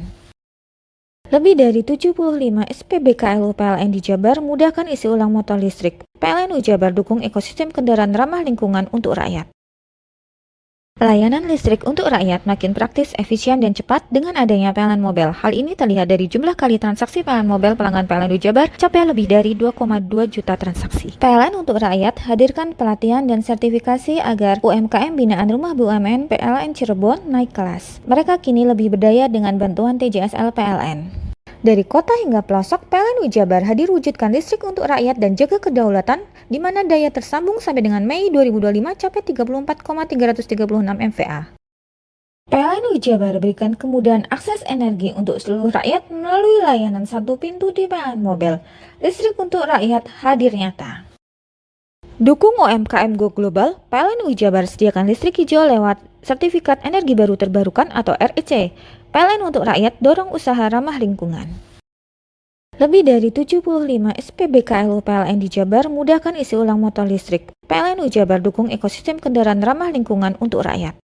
Lebih dari 75 SPBKLU PLN di Jabar mudahkan isi ulang motor listrik. PLN Jabar dukung ekosistem kendaraan ramah lingkungan untuk rakyat. Layanan listrik untuk rakyat makin praktis, efisien, dan cepat dengan adanya PLN Mobile. Hal ini terlihat dari jumlah kali transaksi PLN Mobile pelanggan PLN Jabar capai lebih dari 2,2 juta transaksi. PLN untuk rakyat hadirkan pelatihan dan sertifikasi agar UMKM binaan Rumah BUMN PLN Cirebon naik kelas. Mereka kini lebih berdaya dengan bantuan TJSL PLN. Dari kota hingga pelosok, PLN Jabar hadir wujudkan listrik untuk rakyat dan jaga kedaulatan, di mana daya tersambung sampai dengan Mei 2025 capai 34,336 MVA. PLN Jabar berikan kemudahan akses energi untuk seluruh rakyat melalui layanan satu pintu di PLN Mobile. Listrik untuk rakyat hadir nyata. Dukung UMKM Go Global, PLN Jabar sediakan listrik hijau lewat Sertifikat Energi Baru Terbarukan atau REC. PLN untuk rakyat dorong usaha ramah lingkungan. Lebih dari 75 SPBKLU PLN di Jabar mudahkan isi ulang motor listrik. PLN Jabar dukung ekosistem kendaraan ramah lingkungan untuk rakyat.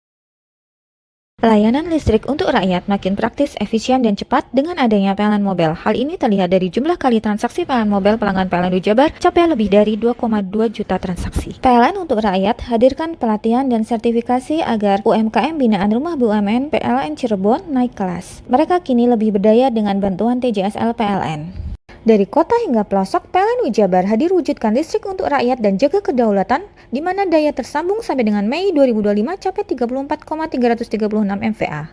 Layanan listrik untuk rakyat makin praktis, efisien, dan cepat dengan adanya PLN Mobile. Hal ini terlihat dari jumlah kali transaksi PLN Mobile pelanggan PLN Jabar capai lebih dari 2,2 juta transaksi. PLN untuk rakyat hadirkan pelatihan dan sertifikasi agar UMKM binaan Rumah BUMN PLN Cirebon naik kelas. Mereka kini lebih berdaya dengan bantuan TJSL PLN. Dari kota hingga pelosok, PLN Jabar hadir wujudkan listrik untuk rakyat dan jaga kedaulatan, di mana daya tersambung sampai dengan Mei 2025 capai 34,336 MVA.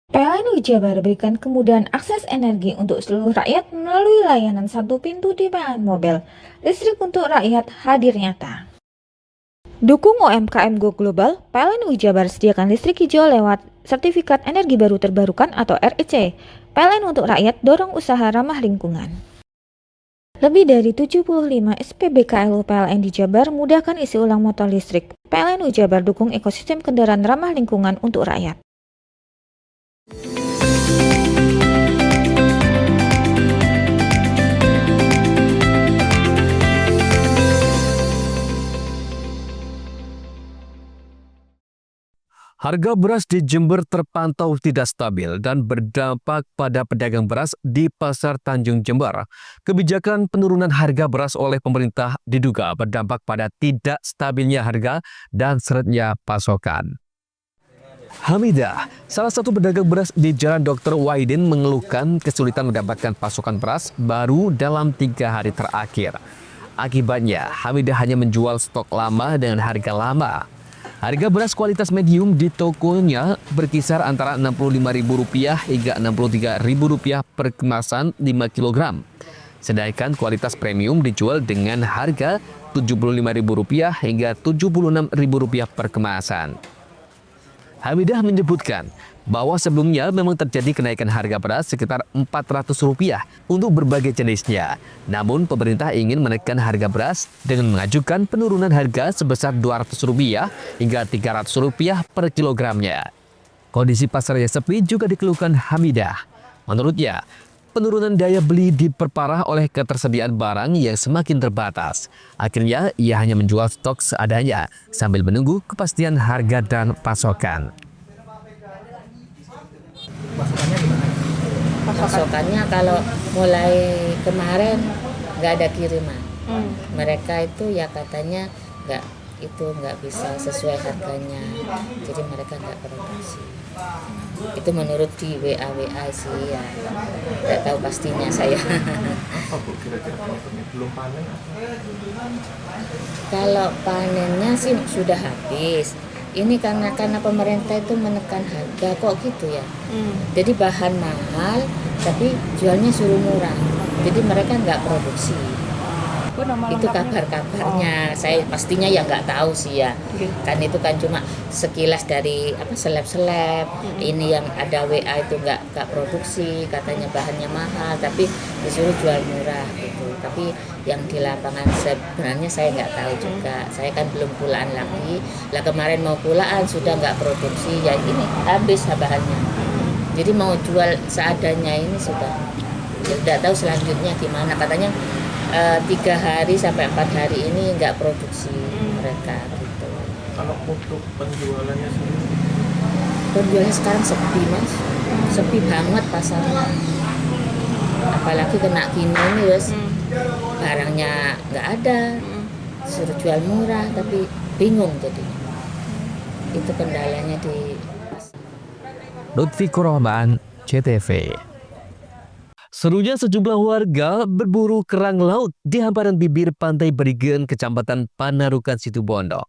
PLN Jabar berikan kemudahan akses energi untuk seluruh rakyat melalui layanan satu pintu di PLN Mobile. Listrik untuk rakyat hadir nyata. Dukung UMKM Go Global, PLN Jabar sediakan listrik hijau lewat Sertifikat Energi Baru Terbarukan atau REC. PLN untuk rakyat dorong usaha ramah lingkungan. Lebih dari 75 SPBKLU PLN di Jabar mudahkan isi ulang motor listrik. PLN Jabar dukung ekosistem kendaraan ramah lingkungan untuk rakyat. Harga beras di Jember terpantau tidak stabil dan berdampak pada pedagang beras di Pasar Tanjung Jember. Kebijakan penurunan harga beras oleh pemerintah diduga berdampak pada tidak stabilnya harga dan seretnya pasokan. Hamidah, salah satu pedagang beras di Jalan Dr. Wahidin mengeluhkan kesulitan mendapatkan pasokan beras baru dalam 3 hari terakhir. Akibatnya, Hamidah hanya menjual stok lama dengan harga lama. Harga beras kualitas medium di tokonya berkisar antara Rp65.000 hingga Rp63.000 per kemasan 5 kg. Sedangkan kualitas premium dijual dengan harga Rp75.000 hingga Rp76.000 per kemasan. Hamidah menyebutkan bahwa sebelumnya memang terjadi kenaikan harga beras sekitar Rp400 untuk berbagai jenisnya. Namun pemerintah ingin menekan harga beras dengan mengajukan penurunan harga sebesar Rp200 hingga Rp300 per kilogramnya. Kondisi pasar yang sepi juga dikeluhkan Hamidah. Menurutnya, penurunan daya beli diperparah oleh ketersediaan barang yang semakin terbatas. Akhirnya, ia hanya menjual stok seadanya sambil menunggu kepastian harga dan pasokan. Pasokannya kalau mulai kemarin nggak ada kiriman. Mereka itu ya katanya nggak bisa sesuai harganya, jadi mereka nggak produksi. Itu menurut di WA sih ya, nggak tahu pastinya saya. Apa Bu kira-kira faktornya belum panen? Kalau panennya sih sudah habis. Ini karena pemerintah itu menekan harga kok gitu ya. Jadi bahan mahal tapi jualnya suruh murah. Jadi mereka nggak produksi. Itu kabar-kabarnya. Saya pastinya ya nggak tahu sih ya. Kan itu kan cuma sekilas dari seleb-seleb. Ini yang ada WA itu nggak produksi, katanya bahannya mahal tapi disuruh jual murah gitu. Tapi yang di lapangan sebenarnya saya nggak tahu juga. Saya kan belum pulaan lagi. Lah kemarin mau pulaan sudah nggak produksi, ya ini habis bahannya. Jadi mau jual seadanya ini sudah. Tidak tahu selanjutnya gimana. Katanya 3 hari sampai 4 hari ini nggak produksi mereka gitu. Kalau untuk penjualannya sendiri? Penjualannya sekarang sepi Mas, sepi banget pasarnya. Apalagi kena gini ini Mas, barangnya nggak ada, suruh jual murah tapi bingung jadi. Itu kendalanya di pasar. Lutfi Kurahman, CTV. Serunya sejumlah warga berburu kerang laut di hamparan bibir pantai Berigen, Kecamatan Panarukan, Situbondo.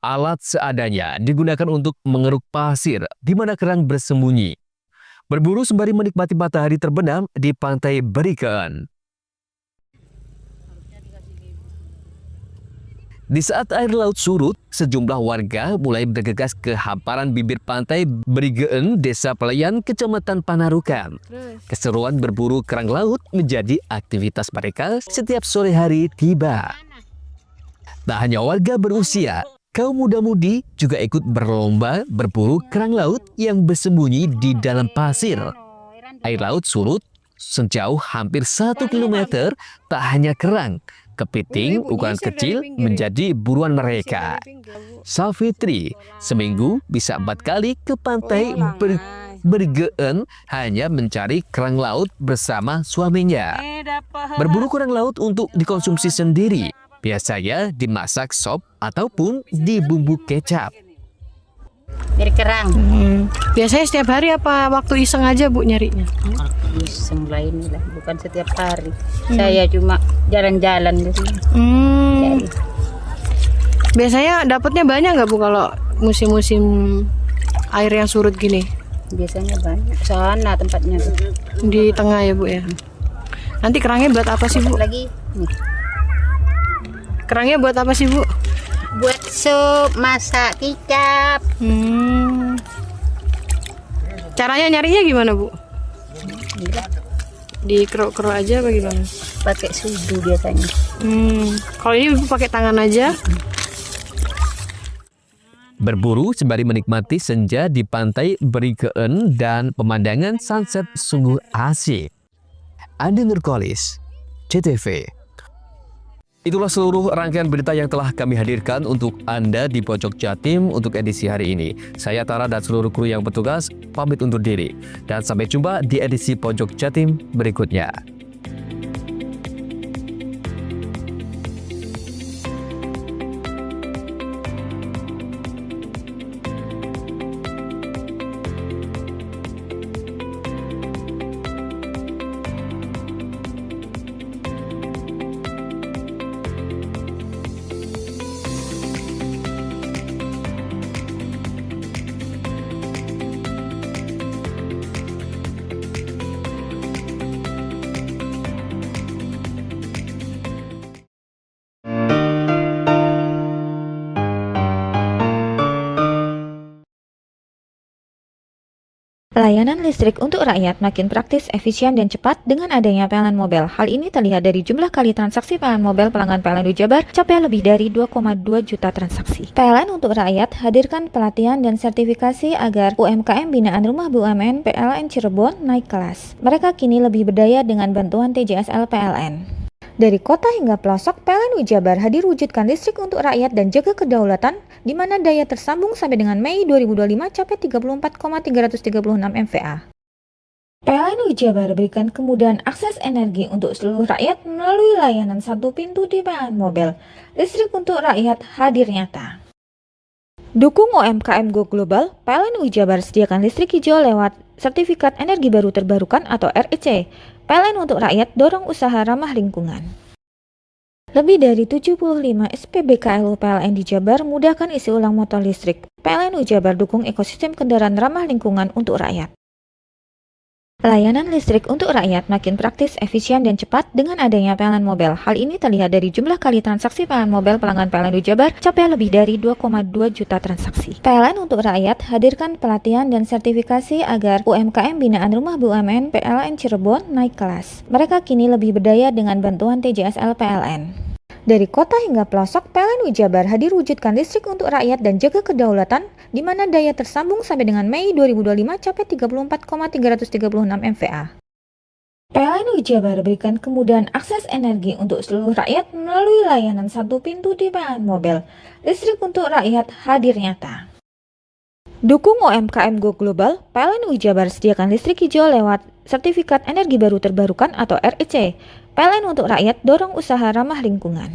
Alat seadanya digunakan untuk mengeruk pasir di mana kerang bersembunyi. Berburu sembari menikmati matahari terbenam di pantai Berigen. Di saat air laut surut, sejumlah warga mulai bergegas ke hamparan bibir pantai Berigen, Desa Pelayan, Kecamatan Panarukan. Keseruan berburu kerang laut menjadi aktivitas mereka setiap sore hari tiba. Tak hanya warga berusia, kaum muda-mudi juga ikut berlomba berburu kerang laut yang bersembunyi di dalam pasir. Air laut surut sejauh hampir 1 km, tak hanya kerang, kepiting ukuran kecil menjadi buruan mereka. Safitri seminggu bisa 4 kali ke pantai Berigen hanya mencari kerang laut bersama suaminya. Berburu kerang laut untuk dikonsumsi sendiri, biasanya dimasak sop ataupun dibumbu kecap. Nyari kerang. Biasanya setiap hari apa waktu iseng aja Bu nyarinya? Iseng lah inilah, bukan setiap hari. Saya cuma jalan-jalan di sini. Biasanya dapatnya banyak nggak Bu kalau musim-musim air yang surut gini? Biasanya banyak. Sana tempatnya tuh. Di tengah ya Bu ya. Nanti kerangnya buat apa sih Bu? Lagi nih. Kerangnya buat apa sih Bu? Buat sup, masak kicap. Caranya nyarinya gimana Bu? Di keruk-keruk aja apa gimana? Pakai sudu biasanya. Kalau ini Ibu pakai tangan aja. Berburu sembari menikmati senja di pantai Berikeen dan pemandangan sunset sungguh asik. Andi Nurkolis, CTV. Itulah seluruh rangkaian berita yang telah kami hadirkan untuk Anda di Pojok Jatim untuk edisi hari ini. Saya Tara dan seluruh kru yang bertugas pamit undur diri. Dan sampai jumpa di edisi Pojok Jatim berikutnya. Layanan listrik untuk rakyat makin praktis, efisien, dan cepat dengan adanya PLN Mobile. Hal ini terlihat dari jumlah kali transaksi PLN Mobile pelanggan PLN Jabar capai lebih dari 2,2 juta transaksi. PLN untuk rakyat hadirkan pelatihan dan sertifikasi agar UMKM binaan Rumah BUMN PLN Cirebon naik kelas. Mereka kini lebih berdaya dengan bantuan TJSL PLN. Dari kota hingga pelosok, PLN Jabar hadir wujudkan listrik untuk rakyat dan jaga kedaulatan, di mana daya tersambung sampai dengan Mei 2025 capai 34,336 MVA. PLN Jabar berikan kemudahan akses energi untuk seluruh rakyat melalui layanan satu pintu di PLN Mobile. Listrik untuk rakyat hadir nyata. Dukung UMKM Go Global, PLN Jabar sediakan listrik hijau lewat Sertifikat Energi Baru Terbarukan atau REC. PLN untuk rakyat dorong usaha ramah lingkungan. Lebih dari 75 SPBKLU PLN di Jabar mudahkan isi ulang motor listrik. PLN Jabar dukung ekosistem kendaraan ramah lingkungan untuk rakyat. Layanan listrik untuk rakyat makin praktis, efisien, dan cepat dengan adanya PLN Mobile. Hal ini terlihat dari jumlah kali transaksi PLN Mobile pelanggan PLN Jabar capai lebih dari 2,2 juta transaksi. PLN untuk rakyat hadirkan pelatihan dan sertifikasi agar UMKM binaan Rumah BUMN PLN Cirebon naik kelas. Mereka kini lebih berdaya dengan bantuan TJSL PLN. Dari kota hingga pelosok, PLN Jabar hadir wujudkan listrik untuk rakyat dan jaga kedaulatan, di mana daya tersambung sampai dengan Mei 2025 capai 34,336 MVA. PLN Jabar berikan kemudahan akses energi untuk seluruh rakyat melalui layanan satu pintu di PLN Mobile. Listrik untuk rakyat hadir nyata. Dukung UMKM Go Global, PLN Jabar sediakan listrik hijau lewat Sertifikat Energi Baru Terbarukan atau REC. PLN untuk rakyat dorong usaha ramah lingkungan.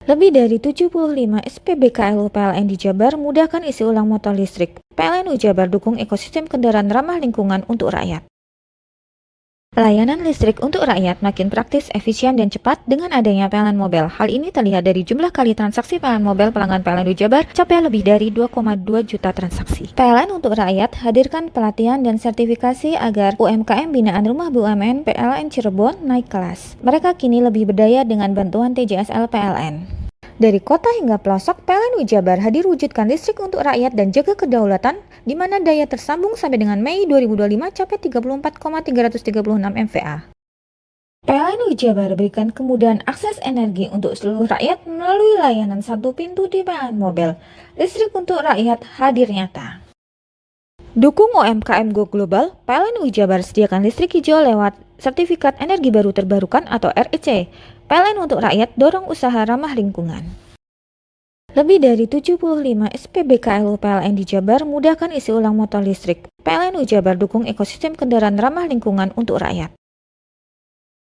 Lebih dari 75 SPBKLU PLN di Jabar mudahkan isi ulang motor listrik. PLN Jabar dukung ekosistem kendaraan ramah lingkungan untuk rakyat. Layanan listrik untuk rakyat makin praktis, efisien, dan cepat dengan adanya PLN Mobile. Hal ini terlihat dari jumlah kali transaksi PLN Mobile pelanggan PLN Jabar capai lebih dari 2,2 juta transaksi. PLN untuk rakyat hadirkan pelatihan dan sertifikasi agar UMKM binaan Rumah BUMN PLN Cirebon naik kelas. Mereka kini lebih berdaya dengan bantuan TJSL PLN. Dari kota hingga pelosok, PLN Jabar hadir wujudkan listrik untuk rakyat dan jaga kedaulatan, di mana daya tersambung sampai dengan Mei 2025 capai 34,336 MVA. PLN Jabar berikan kemudahan akses energi untuk seluruh rakyat melalui layanan satu pintu di PLN Mobile. Listrik untuk rakyat hadir nyata. Dukung UMKM Go Global, PLN Jabar sediakan listrik hijau lewat Sertifikat Energi Baru Terbarukan atau REC. PLN untuk rakyat dorong usaha ramah lingkungan. Lebih dari 75 SPBKLU PLN di Jabar mudahkan isi ulang motor listrik. PLN Jabar dukung ekosistem kendaraan ramah lingkungan untuk rakyat.